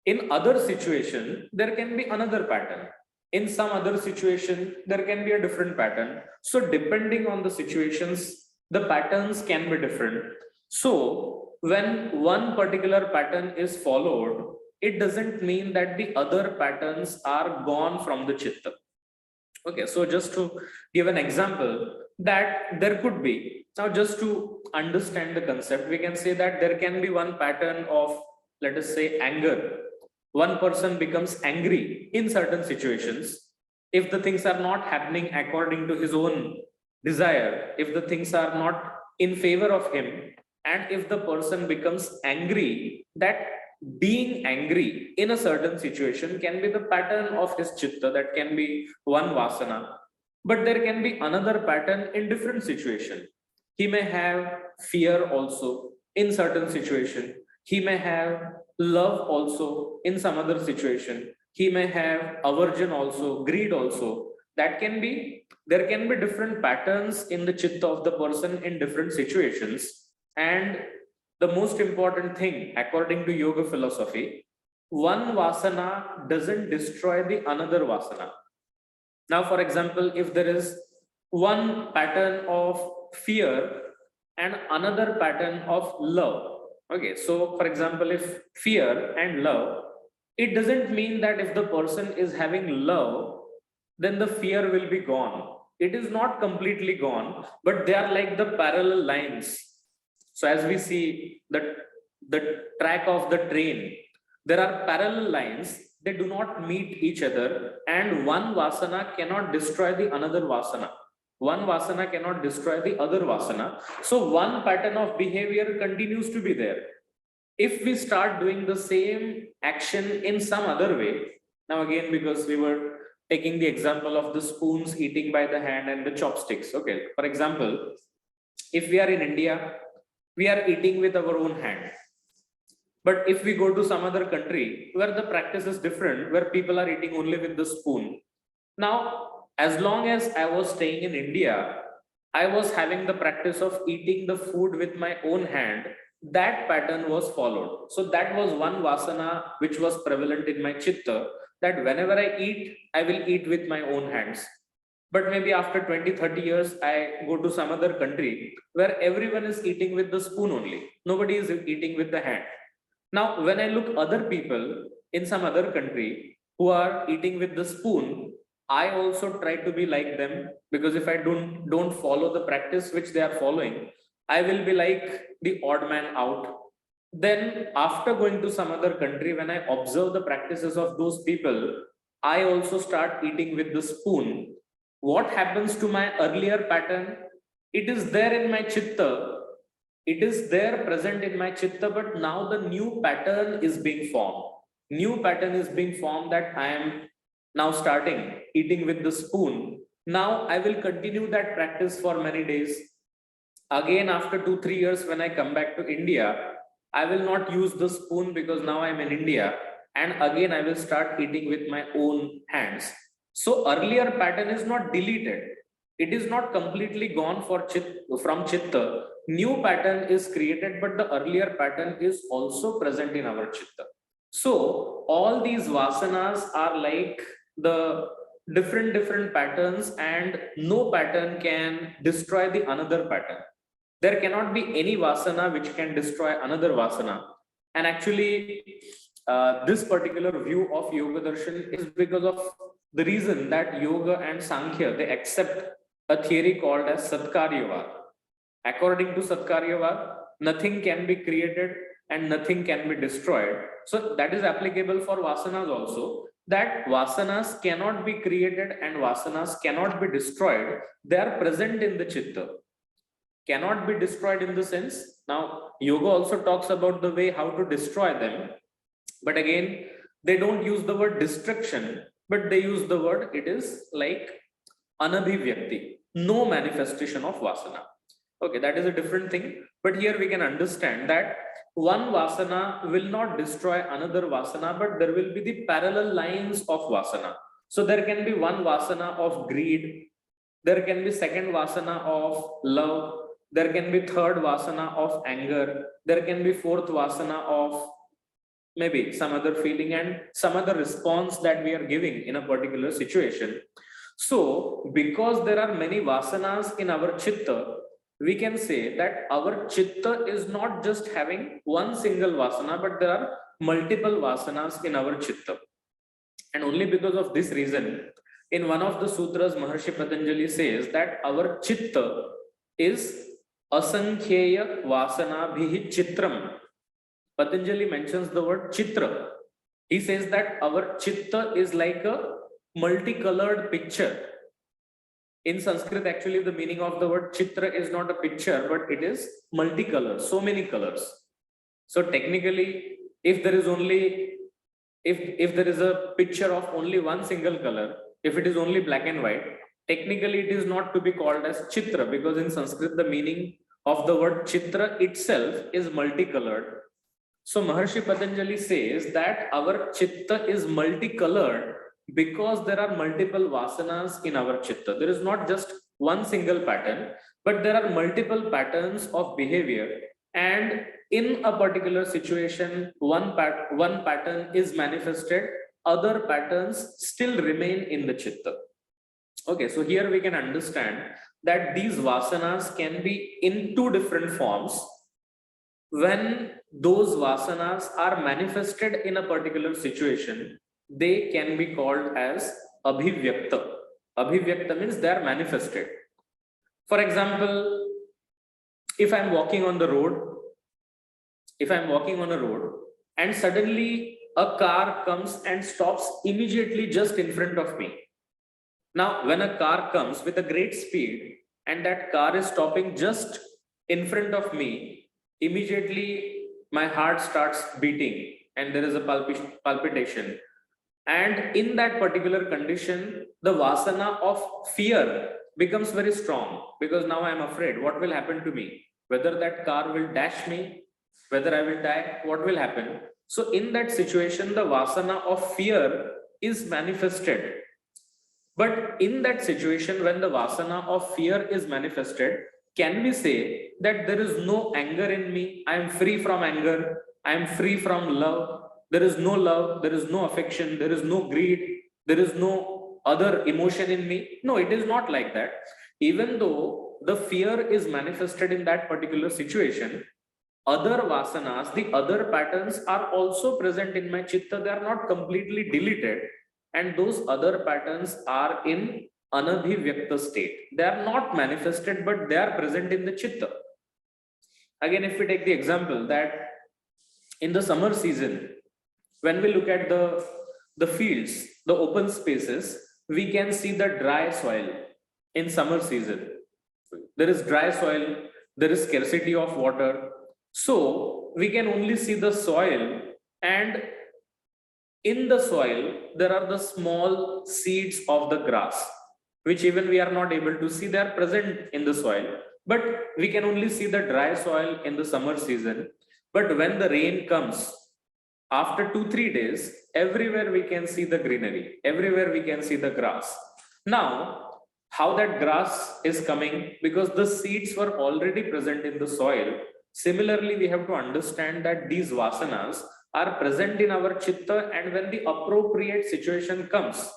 In other situation, there can be another pattern. In some other situation, there can be a different pattern. So depending on the situations, the patterns can be different. So when one particular pattern is followed, it doesn't mean that the other patterns are gone from the chitta. Okay, so just to give an example, that there could be, now just to understand the concept, we can say that there can be one pattern of, let us say, anger. One person becomes angry in certain situations. If the things are not happening according to his own desire, if the things are not in favor of him, and if the person becomes angry, that being angry in a certain situation can be the pattern of his chitta, that can be one Vasana. But there can be another pattern in different situation. He may have fear also in certain situation. He may have love also in some other situation. He may have aversion also, greed also. That can be, there can be different patterns in the chitta of the person in different situations. And the most important thing, according to yoga philosophy, one Vasana doesn't destroy the another Vasana. Now, for example, if there is one pattern of fear and another pattern of love, Okay, so for example, if fear and love, it doesn't mean that if the person is having love, then the fear will be gone. It is not completely gone, but they are like the parallel lines. So as we see the track of the train, there are parallel lines, they do not meet each other, and one vasana cannot destroy the another vasana. One vasana cannot destroy the other vasana. So one pattern of behavior continues to be there. If we start doing the same action in some other way, now again, because we were taking the example of the spoons eating by the hand and the chopsticks. Okay, for example, if we are in India, we are eating with our own hand. But if we go to some other country where the practice is different, where people are eating only with the spoon. Now, as long as I was staying in India, I was having the practice of eating the food with my own hand. That pattern was followed. So that was one vasana which was prevalent in my chitta, that whenever I eat, I will eat with my own hands. But maybe after 20-30 years, I go to some other country where everyone is eating with the spoon only. Nobody is eating with the hand. Now, when I look other people in some other country who are eating with the spoon, I also try to be like them, because if I don't follow the practice which they are following, I will be like the odd man out. Then after going to some other country, when I observe the practices of those people, I also start eating with the spoon. What happens to my earlier pattern? It is there in my chitta. It is there present in my chitta, but now the new pattern is being formed. New pattern is being formed that I am now starting eating with the spoon. Now I will continue that practice for many days. Again, after 2-3 years, when I come back to India, I will not use the spoon because now I'm in India. And again, I will start eating with my own hands. So earlier pattern is not deleted. It is not completely gone from chitta. New pattern is created, but the earlier pattern is also present in our chitta. So all these vasanas are like the different patterns, and no pattern can destroy the another pattern. There cannot be any vasana which can destroy another vasana. And actually, this particular view of Yoga Darshan is because of the reason that Yoga and Sankhya, they accept a theory called as Satkaryavad. According to Satkaryavad, nothing can be created and nothing can be destroyed. So that is applicable for vasanas also, that vasanas cannot be created and vasanas cannot be destroyed. They are present in the chitta. Cannot be destroyed in the sense, now yoga also talks about the way how to destroy them, but again, they don't use the word destruction, but they use the word, it is like anabhivyakti, no manifestation of vasana. Okay, that is a different thing, but here we can understand that one vasana will not destroy another vasana, but there will be the parallel lines of vasana. So there can be one vasana of greed, there can be second vasana of love, there can be third vasana of anger, there can be fourth vasana of maybe some other feeling and some other response that we are giving in a particular situation. So because there are many vasanas in our chitta, we can say that our chitta is not just having one single vasana, but there are multiple vasanas in our chitta. And only because of this reason, in one of the sutras, Maharshi Patanjali says that our chitta is asankhyeya vasana bhihi chitram. Patanjali mentions the word chitra. He says that our chitta is like a multicolored picture. In Sanskrit, actually, the meaning of the word chitra is not a picture, but it is multicolor, so many colors. So technically, if there is only, if there is a picture of only one single color, if it is only black and white, technically it is not to be called as chitra, because in Sanskrit, the meaning of the word chitra itself is multicolored. So Maharshi Patanjali says that our chitta is multicolored because there are multiple vasanas in our chitta. There is not just one single pattern, but there are multiple patterns of behavior. And in a particular situation, one pattern is manifested, other patterns still remain in the chitta. Okay, so here we can understand that these vasanas can be in two different forms. When those vasanas are manifested in a particular situation, they can be called as abhivyakta. Abhivyakta means they are manifested. For example, if I'm walking on the road, and suddenly a car comes and stops immediately just in front of me. Now, when a car comes with a great speed and that car is stopping just in front of me, immediately my heart starts beating and there is a palpitation. And in that particular condition, the vasana of fear becomes very strong, because now I am afraid what will happen to me, whether that car will dash me, whether I will die, what will happen. So in that situation, the vasana of fear is manifested. But in that situation, when the vasana of fear is manifested, can we say that there is no anger in me? I am free from anger. I am free from love. There is no love. There is no affection. There is no greed. There is no other emotion in me. No, it is not like that. Even though the fear is manifested in that particular situation, other vasanas, the other patterns are also present in my chitta. They are not completely deleted. And those other patterns are in anabhivyakta state. They are not manifested, but they are present in the chitta. Again, if we take the example that in the summer season, when we look at the fields, the open spaces, we can see the dry soil in summer season. There is dry soil, there is scarcity of water. So we can only see the soil, and in the soil, there are the small seeds of the grass, which even we are not able to see. They are present in the soil, but we can only see the dry soil in the summer season. But when the rain comes, after 2-3 days, everywhere we can see the greenery, everywhere we can see the grass. Now, how that grass is coming? Because the seeds were already present in the soil. Similarly, we have to understand that these vasanas are present in our chitta, and when the appropriate situation comes,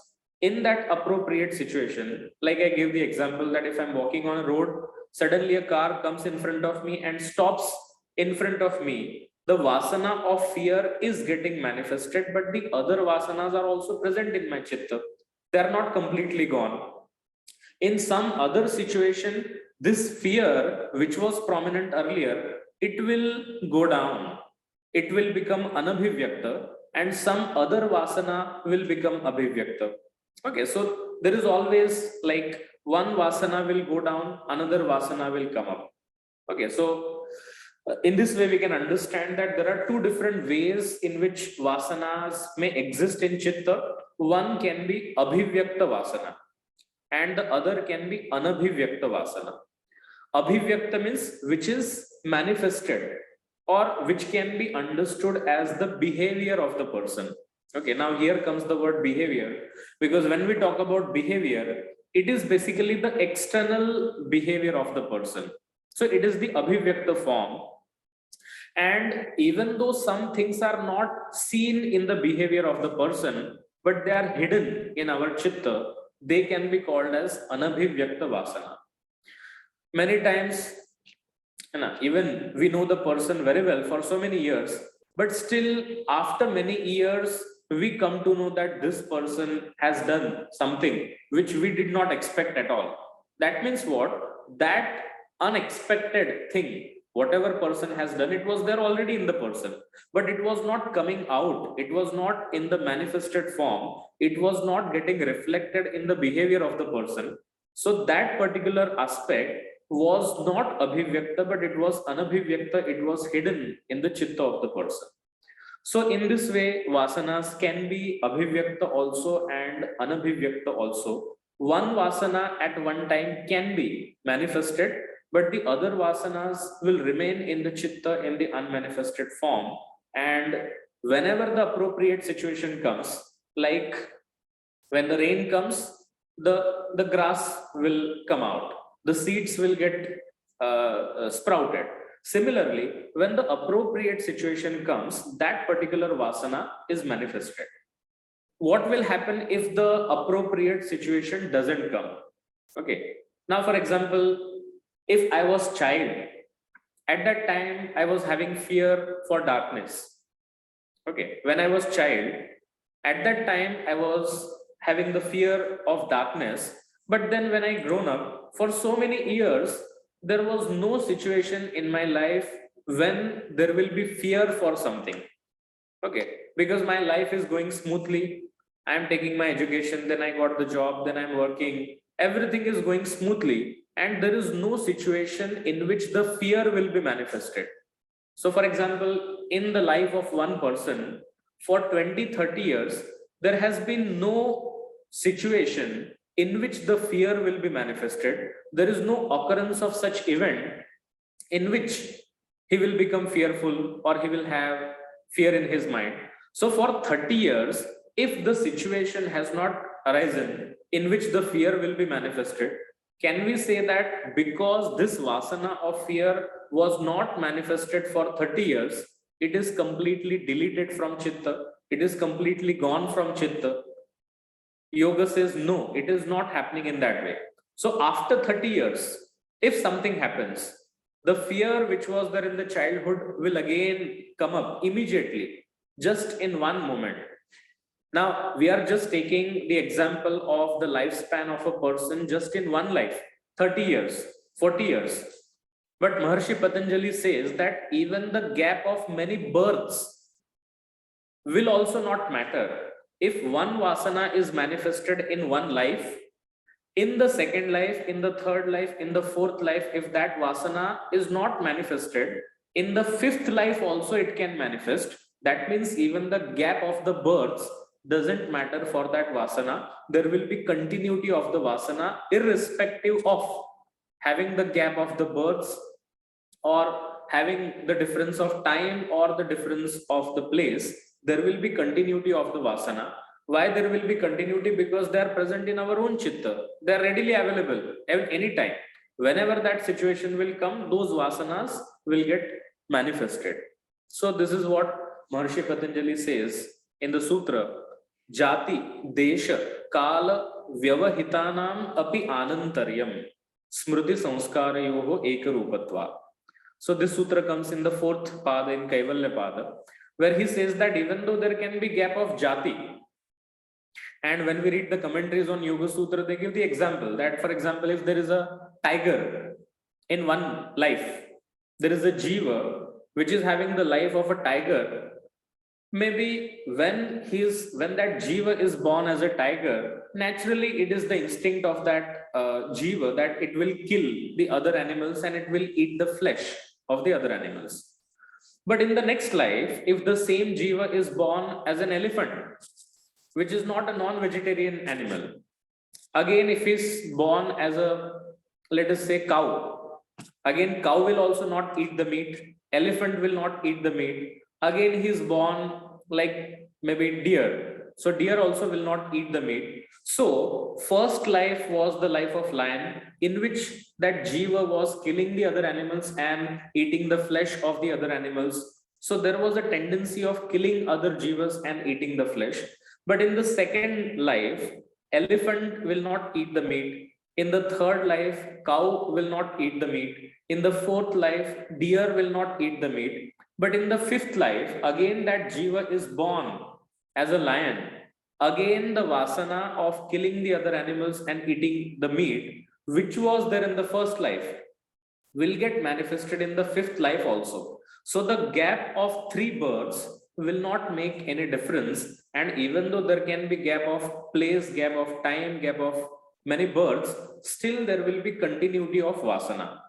in that appropriate situation, like I gave the example that if I'm walking on a road, suddenly a car comes in front of me and stops in front of me, the vasana of fear is getting manifested, but the other vasanas are also present in my chitta. They are not completely gone. In some other situation, this fear, which was prominent earlier, it will go down. It will become anabhivyakta, and some other vasana will become abhivyakta. Okay, so there is always like one vasana will go down, another vasana will come up. Okay, so in this way, we can understand that there are two different ways in which vasanas may exist in chitta. One can be abhivyakta vasana, and the other can be anabhivyakta vasana. Abhivyakta means which is manifested, or which can be understood as the behavior of the person. Okay, now here comes the word behavior, because when we talk about behavior, it is basically the external behavior of the person. So it is the abhivyakta form. And even though some things are not seen in the behavior of the person, but they are hidden in our chitta, they can be called as anabhivyakta vasana. Many times, even we know the person very well for so many years, but still after many years, we come to know that this person has done something which we did not expect at all. That means what? That unexpected thing, whatever person has done, it was there already in the person, but it was not coming out. It was not in the manifested form. It was not getting reflected in the behavior of the person. So that particular aspect was not abhivyakta, but it was anabhivyakta. It was hidden in the chitta of the person. So in this way, vasanas can be abhivyakta also and anabhivyakta also. One vasana at one time can be manifested, but the other vasanas will remain in the chitta in the unmanifested form. And whenever the appropriate situation comes, like when the rain comes, the grass will come out, the seeds will get sprouted. Similarly, when the appropriate situation comes, that particular vasana is manifested. What will happen if the appropriate situation doesn't come? Okay. Now, for example, if I was child At that time, I was having fear for darkness. Okay, when I was child, at that time, I was having the fear of darkness. But then when I grown up, for so many years, there was no situation in my life when there will be fear for something. Okay, because my life is going smoothly. I'm taking my education, then I got the job, then I'm working. Everything is going smoothly, and there is no situation in which the fear will be manifested. So, for example, in the life of one person, for 20, 30 years, there has been no situation in which the fear will be manifested. There is no occurrence of such event in which he will become fearful or he will have fear in his mind. So for 30 years, if the situation has not arisen in which the fear will be manifested, can we say that because this vasana of fear was not manifested for 30 years, it is completely deleted from chitta, it is completely gone from chitta? Yoga says no, it is not happening in that way. So after 30 years, if something happens, the fear which was there in the childhood will again come up immediately, just in one moment. Now, we are just taking the example of the lifespan of a person just in one life, 30 years, 40 years. But Maharshi Patanjali says that even the gap of many births will also not matter. If one vasana is manifested in one life, in the second life, in the third life, in the fourth life, if that vasana is not manifested, in the fifth life also it can manifest. That means even the gap of the births doesn't matter for that vasana. There will be continuity of the vasana irrespective of having the gap of the births or having the difference of time or the difference of the place. There will be continuity of the vasana. Why there will be continuity? Because they are present in our own chitta. They are readily available at any time. Whenever that situation will come, those vasanas will get manifested. So this is what Maharshi Patanjali says in the sutra. Jati, Desha, Kala, Vyavahitanam api anantaryam smriti sanskarayoho ekarupatva. So this sutra comes in the fourth pada, in Kaivalya pada, where he says that even though there can be gap of jati, and when we read the commentaries on Yoga Sutra, they give the example that, for example, if there is a tiger in one life, there is a jiva which is having the life of a tiger. Maybe when that jiva is born as a tiger, naturally it is the instinct of that jiva that it will kill the other animals and it will eat the flesh of the other animals. But in the next life, if the same jiva is born as an elephant, which is not a non-vegetarian animal, again if he's born as a, let us say, cow, again cow will also not eat the meat, elephant will not eat the meat. Again he is born like maybe deer, so deer also will not eat the meat. So first life was the life of lion, in which that jiva was killing the other animals and eating the flesh of the other animals. So there was a tendency of killing other jivas and eating the flesh. But in the second life, elephant will not eat the meat. In the third life, cow will not eat the meat. In the fourth life, deer will not eat the meat. But in the fifth life, again that jiva is born as a lion. Again the vasana of killing the other animals and eating the meat, which was there in the first life, will get manifested in the fifth life also. So the gap of 3 births will not make any difference, and even though there can be gap of place, gap of time, gap of many births, still there will be continuity of vasana.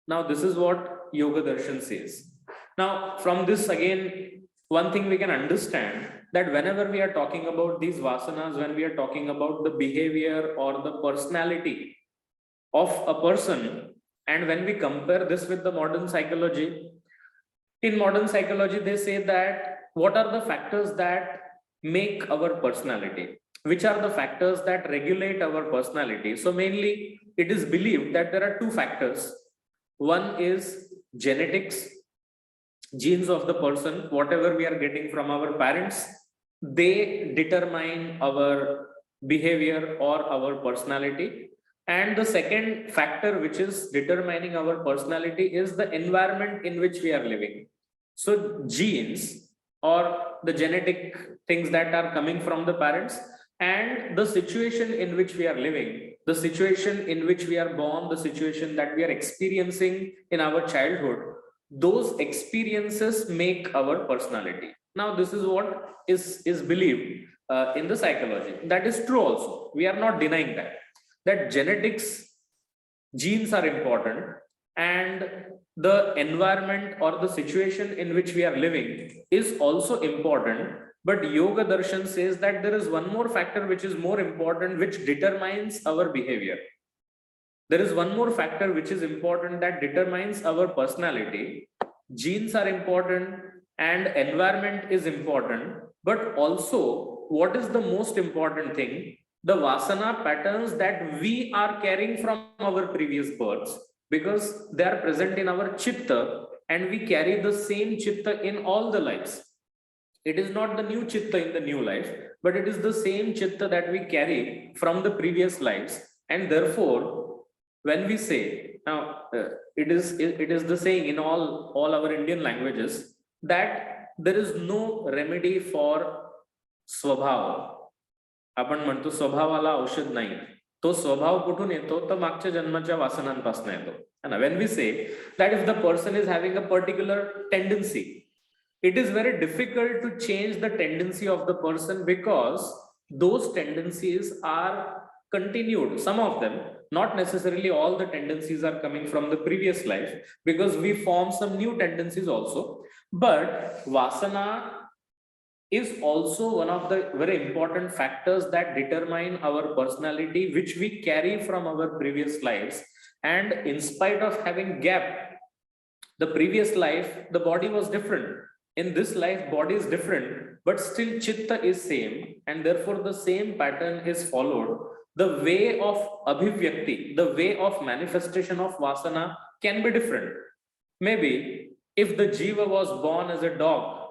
Now this is what Yoga Darshan says. Now from this again, one thing we can understand, that whenever we are talking about these vasanas, when we are talking about the behavior or the personality of a person, and when we compare this with the modern psychology, in modern psychology they say that what are the factors that make our personality? Which are the factors that regulate our personality? So mainly it is believed that there are 2 factors. One is genetics, genes of the person, whatever we are getting from our parents, they determine our behavior or our personality. And the second factor which is determining our personality is the environment in which we are living. So genes or the genetic things that are coming from the parents and the situation in which we are living, the situation in which we are born, the situation that we are experiencing in our childhood, those experiences make our personality. Now, this is what is believed in the psychology. That is true also. We are not denying that genetics, genes are important, and the environment or the situation in which we are living is also important. But Yoga Darshan says that there is one more factor which is more important, which determines our behavior. There is one more factor which is important that determines our personality. Genes are important and environment is important, but also what is the most important thing? The Vasana patterns that we are carrying from our previous births, because they are present in our Chitta and we carry the same Chitta in all the lives. It is not the new Chitta in the new life, but it is the same Chitta that we carry from the previous lives. And therefore, when we say, now it is the saying in all our Indian languages that there is no remedy for स्वभाव. आपण म्हणतो स्वभावाला औषध नाही. तो स्वभाव कुठून येतो? तर मागच्या जन्माच्या वासनांपासून येतो. And when we say that if the person is having a particular tendency, it is very difficult to change the tendency of the person, because those tendencies are continued. Some of them, not necessarily all the tendencies are coming from the previous life, because we form some new tendencies also. But Vasana is also one of the very important factors that determine our personality, which we carry from our previous lives. And in spite of having gap, the previous life, the body was different. In this life, body is different, but still Chitta is same, and therefore the same pattern is followed. The way of abhivyakti, the way of manifestation of Vasana can be different. Maybe if the Jiva was born as a dog,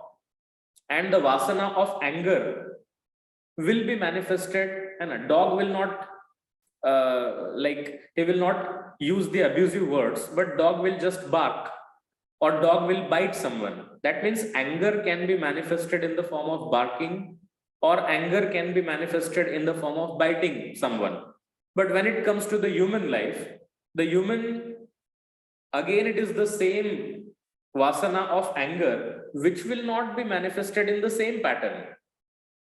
and the Vasana of anger will be manifested, and a dog will not he will not use the abusive words, but dog will just bark, or dog will bite someone. That means anger can be manifested in the form of barking, or anger can be manifested in the form of biting someone. But when it comes to the human life, the human, again, it is the same Vasana of anger, which will not be manifested in the same pattern.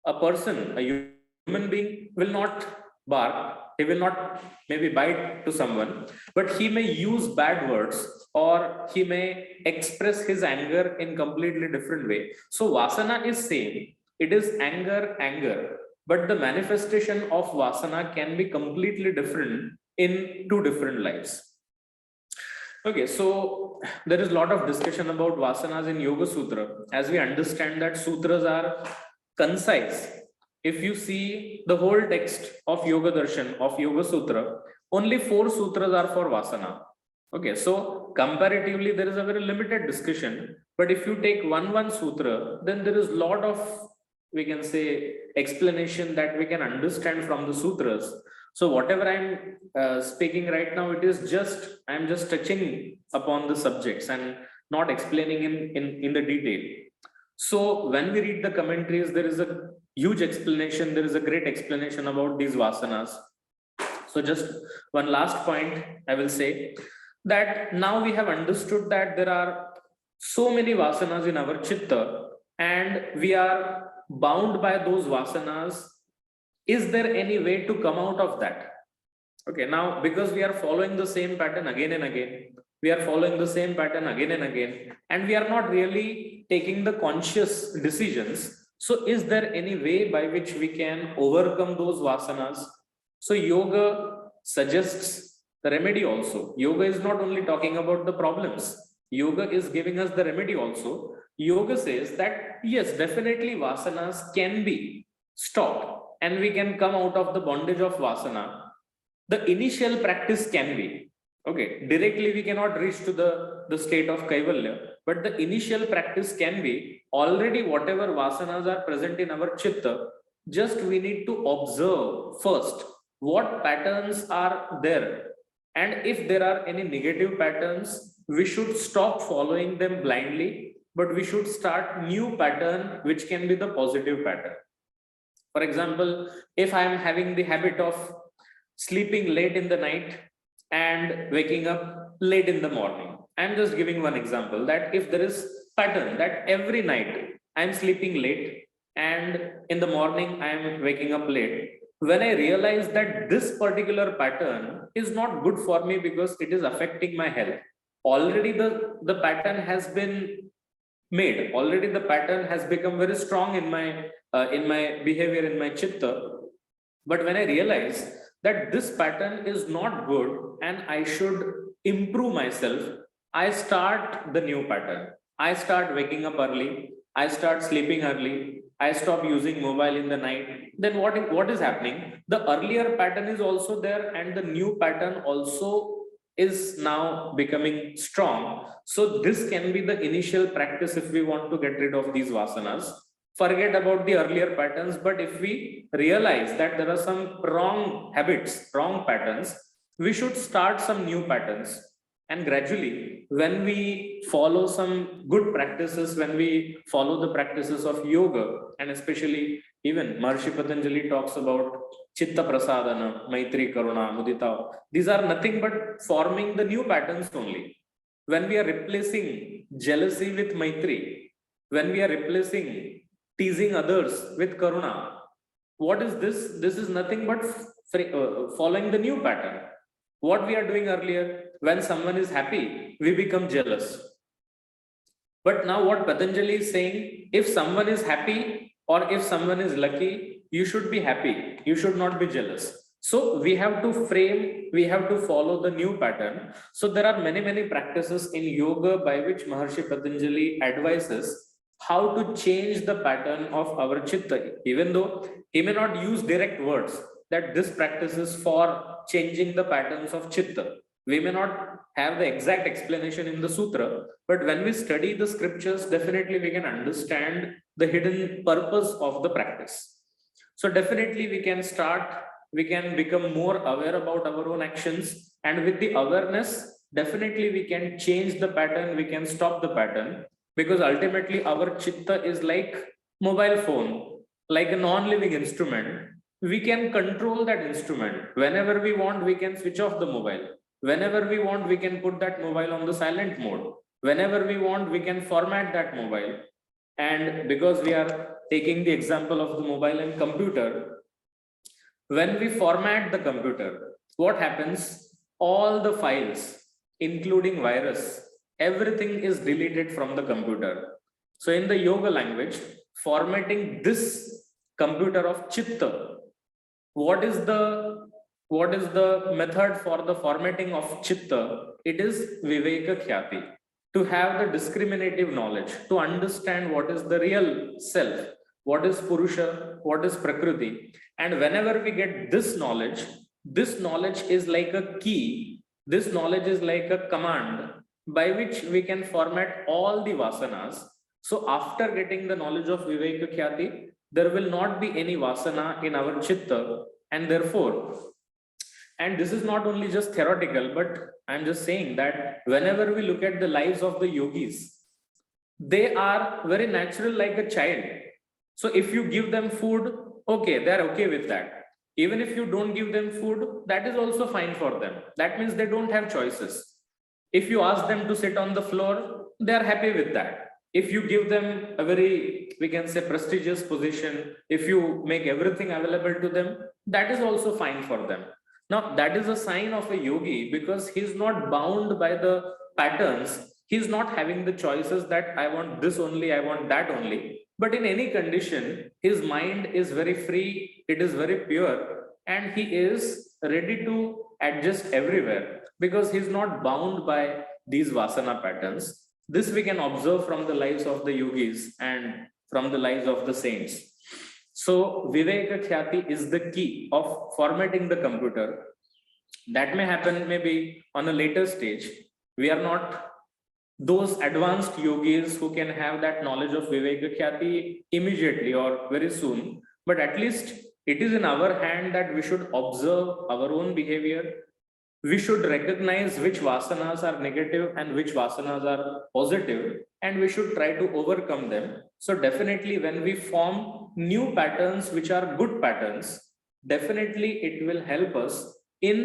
A person, a human being, will not bark, he will not maybe bite to someone, but he may use bad words, or he may express his anger in completely different way. So Vasana is same, it is anger, but the manifestation of Vasana can be completely different in two different lives. Okay, so there is a lot of discussion about Vasanas in Yoga Sutra. As we understand that sutras are concise. If you see the whole text of Yoga Darshan, of Yoga Sutra, only 4 sutras are for Vasana. Okay, so comparatively there is a very limited discussion. But if you take one sutra, then there is a lot of, we can say, explanation that we can understand from the sutras. So whatever I'm speaking right now, it is just, I'm just touching upon the subjects and not explaining in the detail. So when we read the commentaries, there is a huge explanation, there is a great explanation about these Vasanas. So just one last point I will say, that now we have understood that there are so many Vasanas in our Chitta, and we are bound by those Vasanas. Is there any way to come out of that? Okay, now because we are following the same pattern again and again, we are following the same pattern again and again, and we are not really taking the conscious decisions. So is there any way by which we can overcome those Vasanas? So yoga suggests the remedy also. Yoga is not only talking about the problems. Yoga is giving us the remedy also. Yoga says that yes, definitely Vasanas can be stopped and we can come out of the bondage of Vasana. The initial practice can be, okay, directly we cannot reach to the state of Kaivalya, but the initial practice can be already whatever Vasanas are present in our Chitta, just we need to observe first what patterns are there. And if there are any negative patterns, we should stop following them blindly, but we should start new pattern, which can be the positive pattern. For example, if I am having the habit of sleeping late in the night and waking up late in the morning, I'm just giving one example that if there is pattern that every night I'm sleeping late and in the morning I'm waking up late, when I realize that this particular pattern is not good for me because it is affecting my health, already the pattern has been made, already the pattern has become very strong in my behavior, in my chitta. But when I realize that this pattern is not good and I should improve myself, I start the new pattern. I start waking up early, I start sleeping early, I stop using mobile in the night. Then what is happening? The earlier pattern is also there and the new pattern also is now becoming strong. So this can be the initial practice if we want to get rid of these vasanas. Forget about the earlier patterns, but if we realize that there are some wrong habits, wrong patterns, we should start some new patterns. And gradually, when we follow some good practices, when we follow the practices of yoga, and especially even Maharishi Patanjali talks about Chitta Prasadana, Maitri, Karuna, Mudita, these are nothing but forming the new patterns only. When we are replacing jealousy with Maitri, when we are replacing teasing others with Karuna, what is this? This is nothing but following the new pattern. What we are doing earlier, when someone is happy, we become jealous. But now what Patanjali is saying, if someone is happy or if someone is lucky, you should be happy. You should not be jealous. So we have to frame, we have to follow the new pattern. So there are many practices in yoga by which Maharishi Patanjali advises how to change the pattern of our chitta, even though he may not use direct words that this practice is for changing the patterns of chitta. We may not have the exact explanation in the sutra, but when we study the scriptures, definitely we can understand the hidden purpose of the practice. So definitely we can become more aware about our own actions, and with the awareness, definitely we can change the pattern, we can stop the pattern, because ultimately our chitta is like mobile phone, like a non-living instrument. We can control that instrument. Whenever we want, we can switch off the mobile. Whenever we want, we can put that mobile on the silent mode. Whenever we want, we can format that mobile. And because we are taking the example of the mobile and computer, when we format the computer, what happens? All the files, including virus, everything is deleted from the computer. So in the yoga language, formatting this computer of chitta, what is the method for the formatting of chitta? It is viveka khyati, to have the discriminative knowledge, to understand what is the real self, what is purusha, what is prakriti. And whenever we get this knowledge is like a key, this knowledge is like a command by which we can format all the vasanas. So after getting the knowledge of viveka khyati, there will not be any vasana in our chitta, and therefore, and this is not only just theoretical, but I'm just saying that whenever we look at the lives of the yogis, they are very natural like a child. So if you give them food, okay, they're okay with that. Even if you don't give them food, that is also fine for them. That means they don't have choices. If you ask them to sit on the floor, they are happy with that. If you give them a very, we can say, prestigious position, if you make everything available to them, that is also fine for them. Now, that is a sign of a yogi, because he's not bound by the patterns. He's not having the choices that I want this only, I want that only. But in any condition, his mind is very free, it is very pure, and he is ready to adjust everywhere because he's not bound by these vasana patterns. This we can observe from the lives of the yogis and from the lives of the saints. So viveka khyati is the key of formatting the computer. That may happen maybe on a later stage. We are not those advanced yogis who can have that knowledge of viveka khyati immediately or very soon, but at least It is in our hand that we should observe our own behavior. We should recognize which vasanas are negative and which vasanas are positive, and we should try to overcome them. So definitely when we form new patterns which are good patterns, definitely it will help us in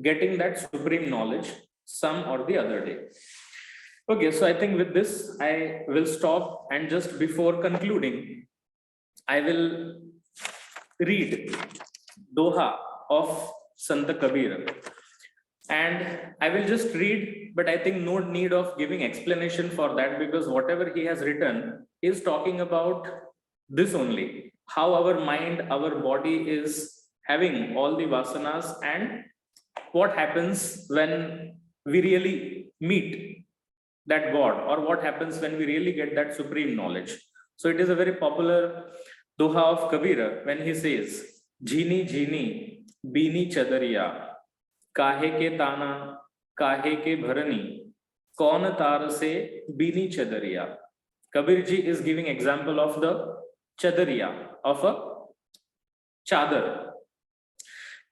getting that supreme knowledge some or the other day. Okay, so I think with this, I will stop, and just before concluding, I will read Doha of Santa Kabir. And I will just read, but I think no need of giving explanation for that, because whatever he has written is talking about this only, how our mind, our body is having all the vasanas, and what happens when we really meet that God, or what happens when we really get that supreme knowledge. So it is a very popular Doha of Kabir when he says, Jini Jini Bini Chadariya काहे के ताना काहे के भरनी कौन तार से बीनी चदरिया. Kabir ji is giving example of the chadariya, of a chadar,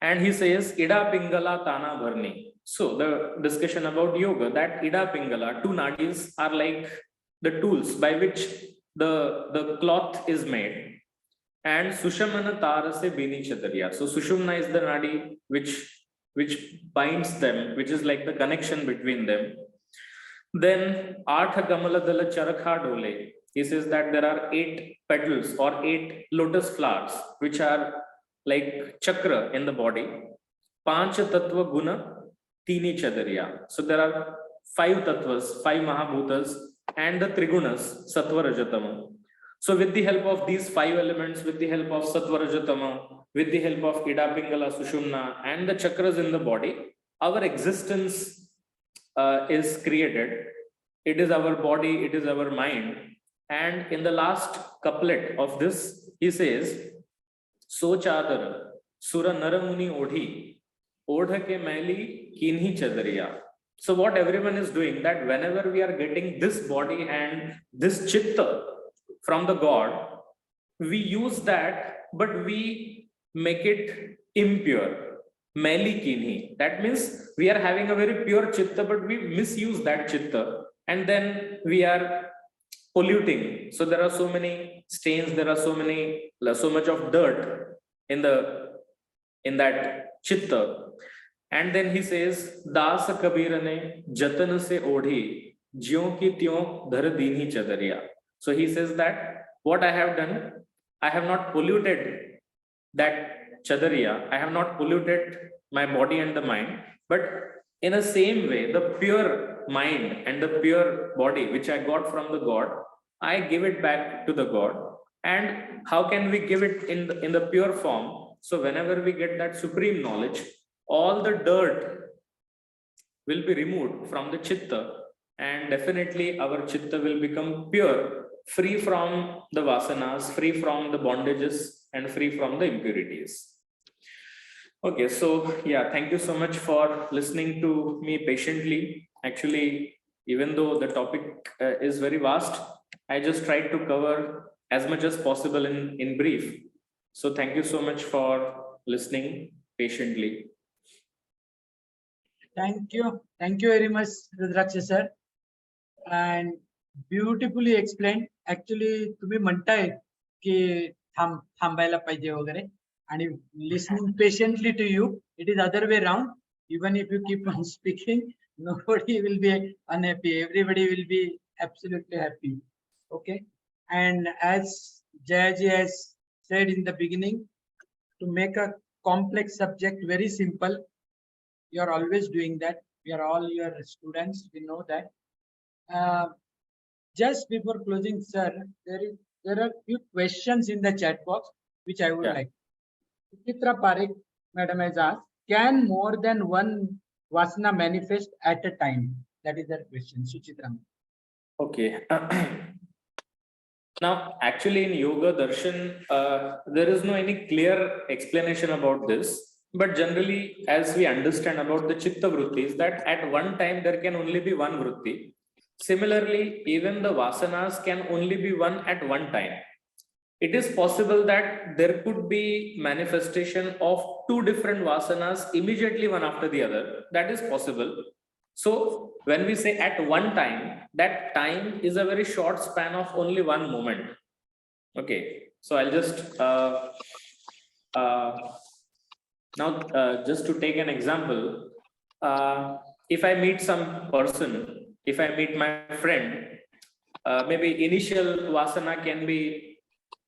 and he says ida pingala tana bharni. So the discussion about yoga, that ida pingala, two nadis are like the tools by which the cloth is made, and sushamana tara se bini chadariya. So sushumna is the nadi which binds them, which is like the connection between them. Then Atha Kamaladala Charakha Dole, he says that there are 8 petals or 8 lotus flowers which are like chakra in the body. Pancha Tattva Guna Tini Chadariya. So there are 5 tattvas, 5 Mahabhutas, and the Trigunas, Sattva Rajatama. So with the help of these 5 elements, with the help of Sattva Rajatama, with the help of Ida Pingala Sushumna and the chakras in the body, our existence is created. It is our body, it is our mind. And in the last couplet of this, he says, So chadar, Sura Naramuni Odhi, Odha ke maili kinhi chadariya. So what everyone is doing, that whenever we are getting this body and this chitta from the God, we use that, but we make it impure. Maili kinhi. That means we are having a very pure chitta, but we misuse that chitta, and then we are polluting. So there are so many stains, there are so much of dirt in that chitta. And then he says, Das Kabir ne jatan se odhi, jyon ki tyon dhar dini chadariya. So he says that what I have done, I have not polluted that chadariya, I have not polluted my body and the mind, but in the same way, the pure mind and the pure body which I got from the God, I give it back to the God. And how can we give it in the pure form? So whenever we get that supreme knowledge, all the dirt will be removed from the chitta, and definitely our chitta will become pure, free from the vasanas, free from the bondages, and free from the impurities. Okay, so yeah, thank you so much for listening to me patiently. Actually, even though the topic is very vast, I just tried to cover as much as possible in brief. So thank you so much for listening patiently. Thank you very much, Rudraksha sir, and beautifully explained. Actually, तुम्ही म्हणताय की थांबायला पाहिजे वगैरे, आणि listening patiently to you. It is other way round. Even if you keep on speaking, nobody will be unhappy. Everybody will be absolutely happy. Okay. And as Jayaji has said in the beginning, to make a complex subject very simple, you are always doing that. We are all your students. We know that. Just before closing, sir, there are few questions in the chat box which I would like. Chitra Parekh, Madam has asked, can more than one Vasana manifest at a time? That is the question, Suchitra. Okay. Now, actually in Yoga Darshan, there is no any clear explanation about this. But generally, as we understand about the Chitta Vrittis, that at one time there can only be one Vritti. Similarly, even the Vasanas can only be one at one time. it is possible that there could be manifestation of two different vasanas immediately one after the other. That is possible. So when we say at one time, that time is a very short span of only one moment. Okay, so I'll just just to take an example, if I meet some person, if I meet my friend, maybe initial vasana can be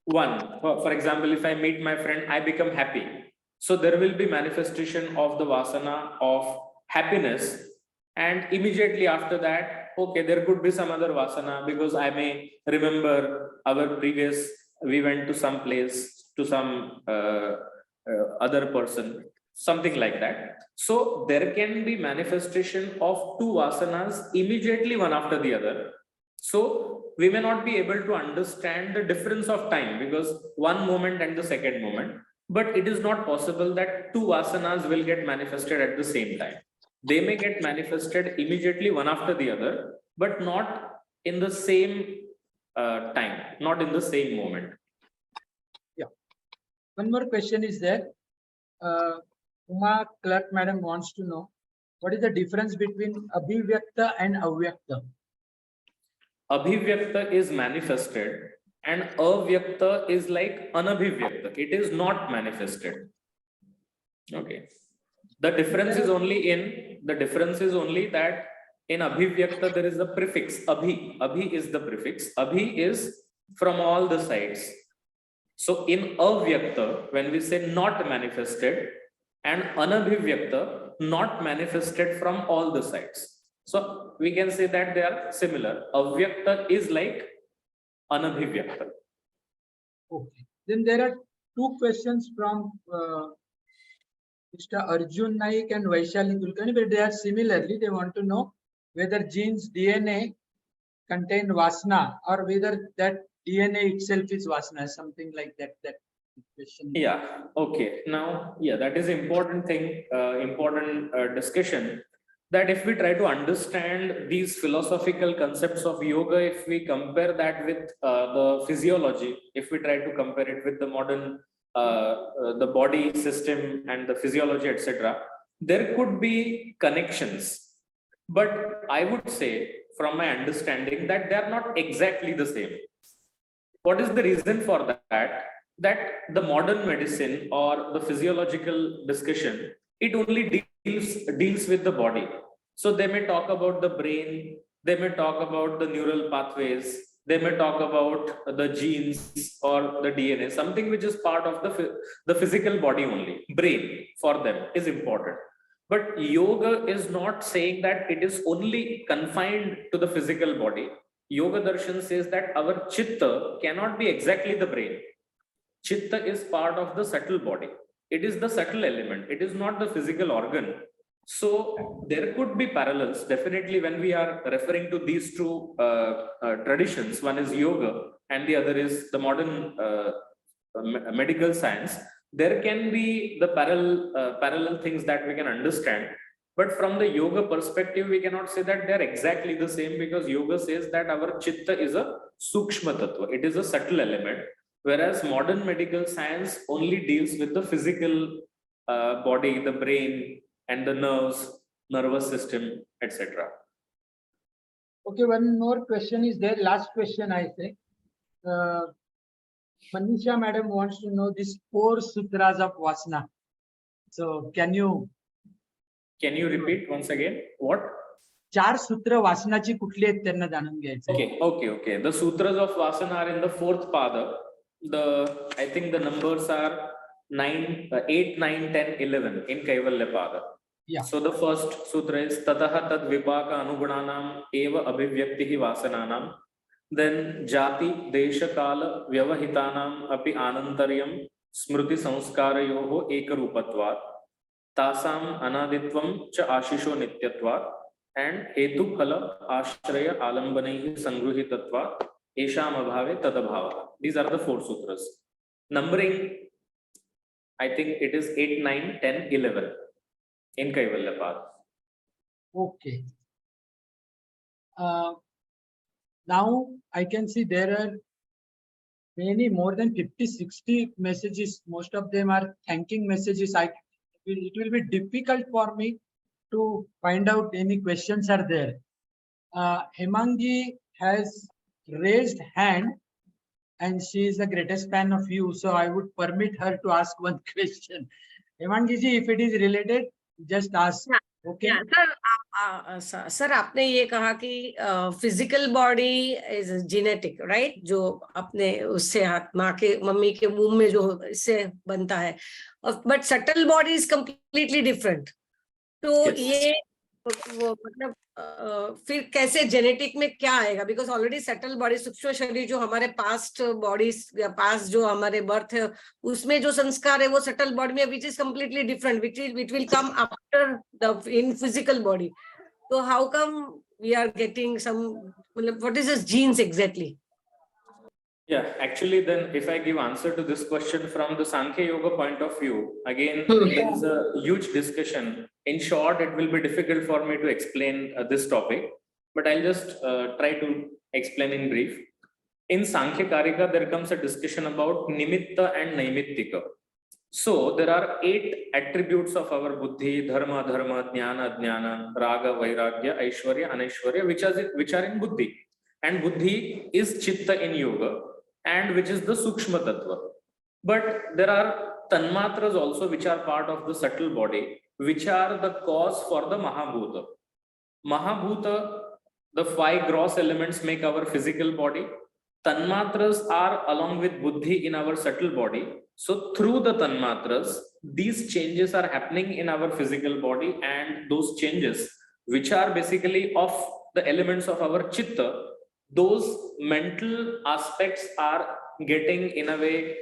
one. For example, if I meet my friend, I become happy. So there will be manifestation of the vasana of happiness. And immediately after that, okay, there could be some other vasana because I may remember our previous, we went to some place, to some other person, something like that. So there can be manifestation of two vasanas immediately one after the other. So we may not be able to understand the difference of time because one moment and the second moment, but it is not possible that two vasanas will get manifested at the same time. They may get manifested immediately one after the other, but not in the same time, not in the same moment. One more question is there. Uma Clerk Madam wants to know what is the difference between Abhivyakta and Avyakta? Abhivyakta is manifested and Avyakta is like Anabhivyakta. It is not manifested. Okay. The difference is only that in Abhivyakta there is a prefix Abhi. Abhi is the prefix. Abhi is from all the sides. So in Avyakta, when we say not manifested, and Anabhivyakta, not manifested from all the sides. So we can say that they are similar. Avyakta is like Anabhivyakta. Okay. Then there are two questions from Mr. Arjun Naik and Vaishali Kulkarni, but they are similarly, they want to know whether genes DNA contain vasana or whether that DNA itself is vasana, something like that. That question. Yeah. Okay. Now, yeah, that is important thing, important discussion. That if we try to understand these philosophical concepts of yoga, if we compare that with the physiology, if we try to compare it with the modern the body system and the physiology, etc., there could be connections. But I would say, from my understanding, that they are not exactly the same. What is the reason for that? That the modern medicine or the physiological discussion, it only deals with the body. So they may talk about the brain, they may talk about the neural pathways, they may talk about the genes or the DNA, something which is part of the physical body only. Brain for them is important. But yoga is not saying that it is only confined to the physical body. Yoga darshan says that our chitta cannot be exactly the brain. Chitta is part of the subtle body. It is the subtle element. It is not the physical organ. So there could be parallels. Definitely when we are referring to these two traditions, one is yoga and the other is the modern medical science, there can be the parallel things that we can understand. But from the yoga perspective, we cannot say that they're exactly the same, because yoga says that our chitta is a sukshma tattva. It is a subtle element, whereas modern medical science only deals with the physical body, the brain and the nerves, nervous system, etc. Okay, one more question is there. Last question, I say. Manisha Madam wants to know these 4 sutras of Vasana. So can you repeat once again? What? 4 सूत्र वासनाची कुठली आहेत त्यांना जाणून घ्यायचं. Okay. The sutras of Vasana are in the 4th pada. I think the numbers are 8, 9, 10, 11 in Kaivalya pada. Yeah. So the first sutra is Tataha tad vipaka anugunanam eva abhivyaktihi vasananam. Then Jati Desha Kala Vyavahitanam api anantaryam smriti samskarayoho ekarupatvat tasam anaditvam cha ashisho nityatvat and hetu phala ashraya alambanaihi sangruhitatvat esham abhave tadabhava. These are the 4 sutras. Numbering, I think it is 8, 9, 10, 11 in Kaivalya Pada. Okay. Now I can see there are many more than 50, 60 messages. Most of them are thanking messages. It will be difficult for me to find out any questions are there. Hemangi has raised hand and she is the greatest fan of you. So I would permit her to ask one question. Hemangi ji, if it is related, just ask. Okay. Sir आपने ये कहा कि physical body is genetic right, जो अपने उससे माँ के mummy के मुंह में जो इससे बनता है, but subtle body is completely different. तो Yes. ये वो मतलब फिर कैसे जेनेटिक में क्या आएगा? बिकॉज ऑलरेडी सटल बॉडी, सूक्ष्म शरीर जो हमारे पास्ट बॉडीज या पास्ट जो हमारे बर्थ है उसमें जो संस्कार है वो सटल बॉडी में which is completely different, which will come after the in physical body. तो how come we are getting some, मतलब what is this genes exactly? Yeah, actually, then if I give answer to this question from the Sankhya Yoga point of view, again, there is a huge discussion. In short, it will be difficult for me to explain this topic, but I'll just try to explain in brief. In Sankhya Karika, there comes a discussion about Nimitta and Naimittika. So there are 8 attributes of our Buddhi, Dharma, Dharma, Jnana, Jnana, Raga, Vairagya, Aishwarya, Anaishwarya, which are in Buddhi. And Buddhi is Chitta in Yoga, and which is the Sukshma Tattva. But there are Tanmatras also which are part of the subtle body, which are the cause for the Mahabhuta. Mahabhuta, the 5 gross elements make our physical body. Tanmatras are along with Buddhi in our subtle body. So through the Tanmatras, these changes are happening in our physical body, and those changes, which are basically of the elements of our Chitta, those mental aspects are getting in a way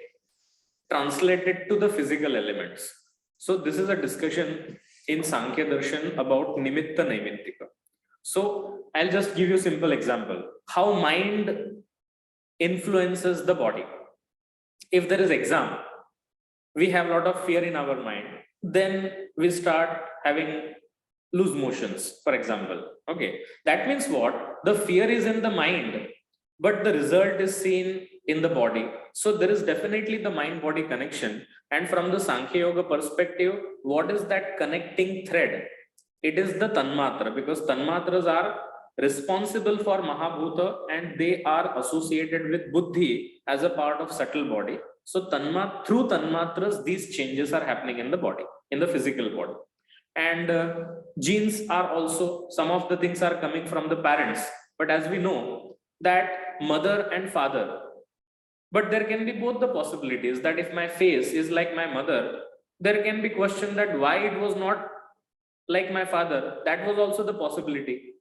translated to the physical elements. So this is a discussion in Sankhya Darshan about Nimitta Naimittika. So I'll just give you a simple example. How mind influences the body. If there is exam, we have a lot of fear in our mind. Then we start having loose motions, for example. Okay, that means what? The fear is in the mind, but the result is seen in the body. So there is definitely the mind-body connection. And from the Sankhya Yoga perspective, what is that connecting thread? It is the Tanmatra, because Tanmatras are responsible for Mahabhuta and they are associated with Buddhi as a part of subtle body. So through Tanmatras, these changes are happening in the body, in the physical body. And genes are also, some of the things are coming from the parents, but as we know that mother and father, but there can be both the possibilities that if my face is like my mother, there can be question that why it was not like my father. That was also the possibility.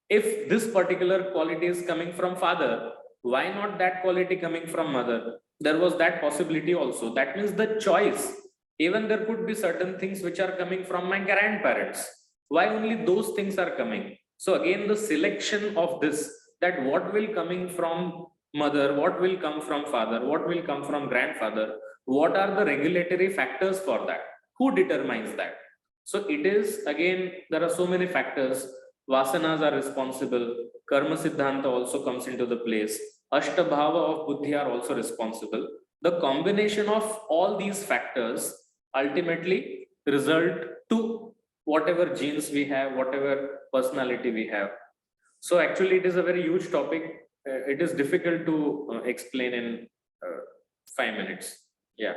If this particular quality is coming from father, why not that quality coming from mother? There was that possibility also. That means the choice. Even there could be certain things which are coming from my grandparents. Why only those things are coming? So again, the selection of this, that what will coming from mother, what will come from father, what will come from grandfather, what are the regulatory factors for that? Who determines that? So it is, again, there are so many factors. Vasanas are responsible. Karma Siddhanta also comes into the place. Ashtabhava of Buddhi are also responsible. The combination of all these factors ultimately result to whatever genes we have, whatever personality we have. So actually it is a very huge topic. It is difficult to explain in 5 minutes. Yeah.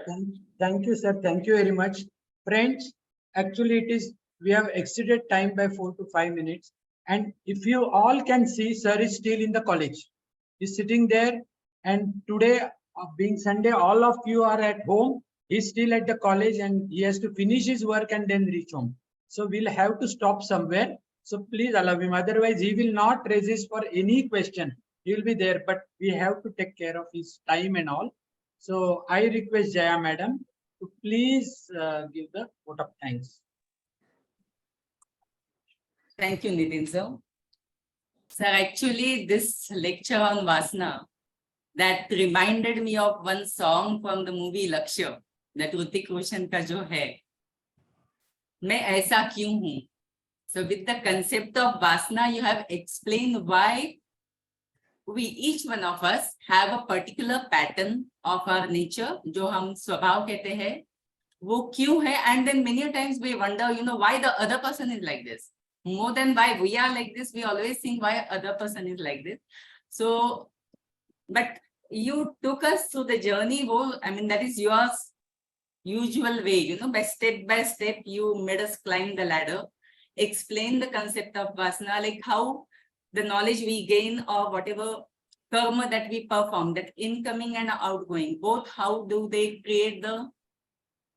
Thank you, sir. Thank you very much. Friends, actually we have exceeded time by 4 to 5 minutes. And if you all can see, sir is still in the college. He's sitting there, and today, being Sunday, all of you are at home. He's still at the college and he has to finish his work and then reach home. So we'll have to stop somewhere. So please allow him. Otherwise, he will not resist for any question. He will be there, but we have to take care of his time and all. So I request Jaya madam to please give the vote of thanks. Thank you, Nitin sir. Sir, actually, this lecture on Vasana, that reminded me of one song from the movie Lakshya, that Hrithik Roshan ka jo hai, मैं ऐसा क्यों हूँ. So with the concept of Vasana, you have explained why we each one of us have a particular pattern of our nature, जो हम स्वभाव कहते हैं, वो क्यों है? And then many times we wonder, why the other person is like this. More than why we are like this, we always think why other person is like this. So, but you took us through the journey. That is yours usual way, by step, you made us climb the ladder, explain the concept of Vasana, like how the knowledge we gain or whatever karma that we perform, that incoming and outgoing, both how do they create the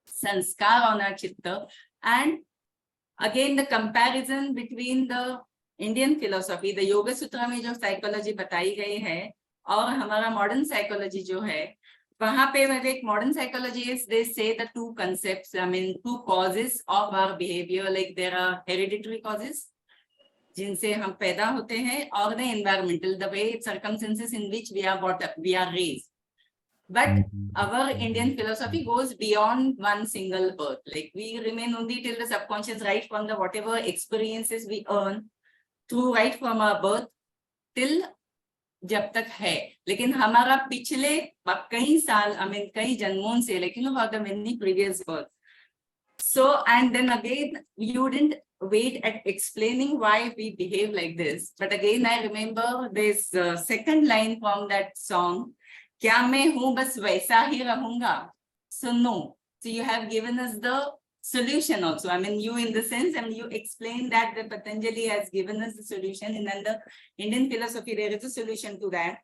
sanskar on our chitta, and again the comparison between the Indian philosophy, the Yoga Sutra में जो psychology बताई गई है और हमारा modern psychology जो है, वहाँ पे एक modern psychologists, they say the two concepts, two causes of our behavior, like there are hereditary causes, जिनसे हम पैदा होते हैं, और the environmental, the way circumstances in which we are brought up, we are raised. But our Indian philosophy goes beyond one single birth. Like we remain only till the subconscious, right from the whatever experiences we earn through right from our birth till जब तक है. लेकिन हमारा पिछले कई साल, कई जन्मों से, like for the many previous births. So, and then again, you didn't wait at explaining why we behave like this. But again, I remember this second line from that song, क्या मैं हूँ बस वैसा ही रहूंगा? So no. So you have given us the solution also. You in the sense, you explain that the Patanjali has given us the solution, and then the Indian philosophy, there is a solution to that.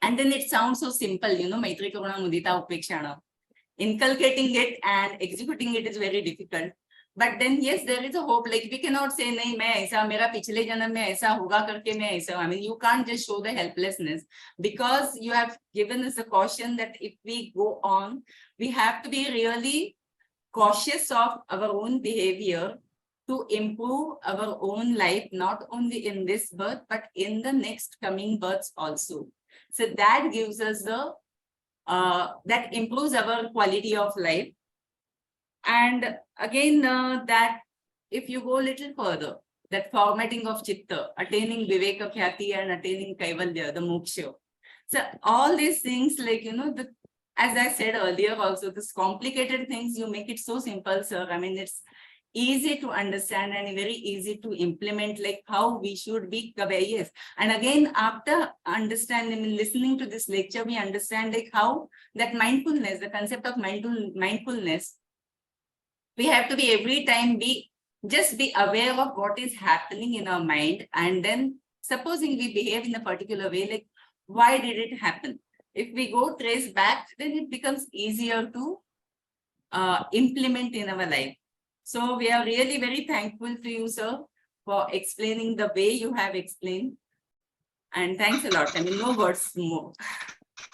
And then it sounds so simple, Maitri Karuna Mudita Upekshana. Inculcating it and executing it is very difficult. But then yes, there is a hope. Like we cannot say, nahi, main aisa, mera pichhle janam mein aisa hoga karke main aisa. You can't just show the helplessness, because you have given us a caution that if we go on, we have to be really cautious of our own behavior to improve our own life, not only in this birth, but in the next coming births also. So that gives us the, that improves our quality of life. And again, that if you go a little further, that formatting of chitta, attaining viveka khyati and attaining kaivalya, the moksha. So all these things, like, as I said earlier also, this complicated things, you make it so simple, sir. It's easy to understand and very easy to implement, like how we should be. Yes. And again, after understanding, listening to this lecture, we understand like how that mindfulness, the concept of mindfulness, we have to be every time just be aware of what is happening in our mind. And then supposing we behave in a particular way, like why did it happen? If we go trace back, then it becomes easier to implement in our life. So we are really very thankful to you, sir, for explaining the way you have explained. And thanks a lot. No words more.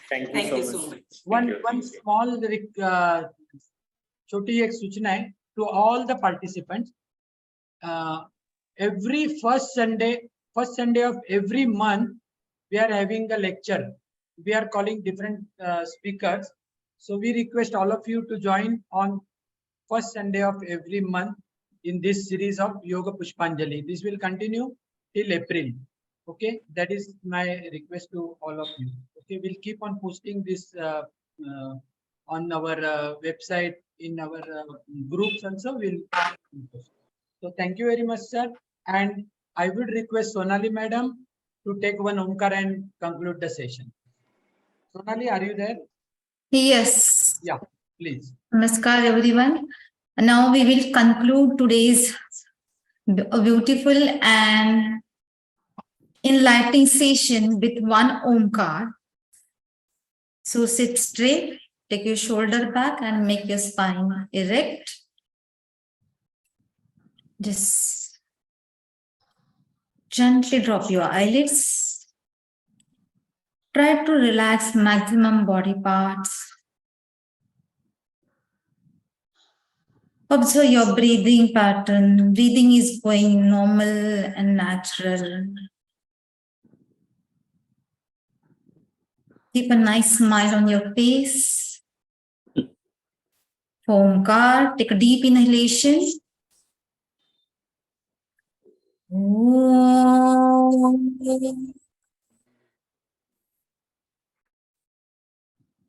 Thank you so much. One small छोटी एक सूचना है to all the participants. Every first Sunday of every month, we are having a lecture. We are calling different speakers. So we request all of you to join on first Sunday of every month in this series of Yoga Pushpanjali. This will continue till April. Okay, that is my request to all of you. Okay, we'll keep on posting this on our website, in our groups also. So thank you very much, sir. And I would request Sonali madam to take one Omkar and conclude the session. Sonali, are you there? Yes. Yeah, please. Namaskar, everyone. Now we will conclude today's beautiful and enlightening session with one Omkar. So sit straight, take your shoulder back and make your spine erect. Just gently drop your eyelids. Try to relax maximum body parts. Observe your breathing pattern. Breathing is going normal and natural. Keep a nice smile on your face. Omkar, take a deep inhalation. Om.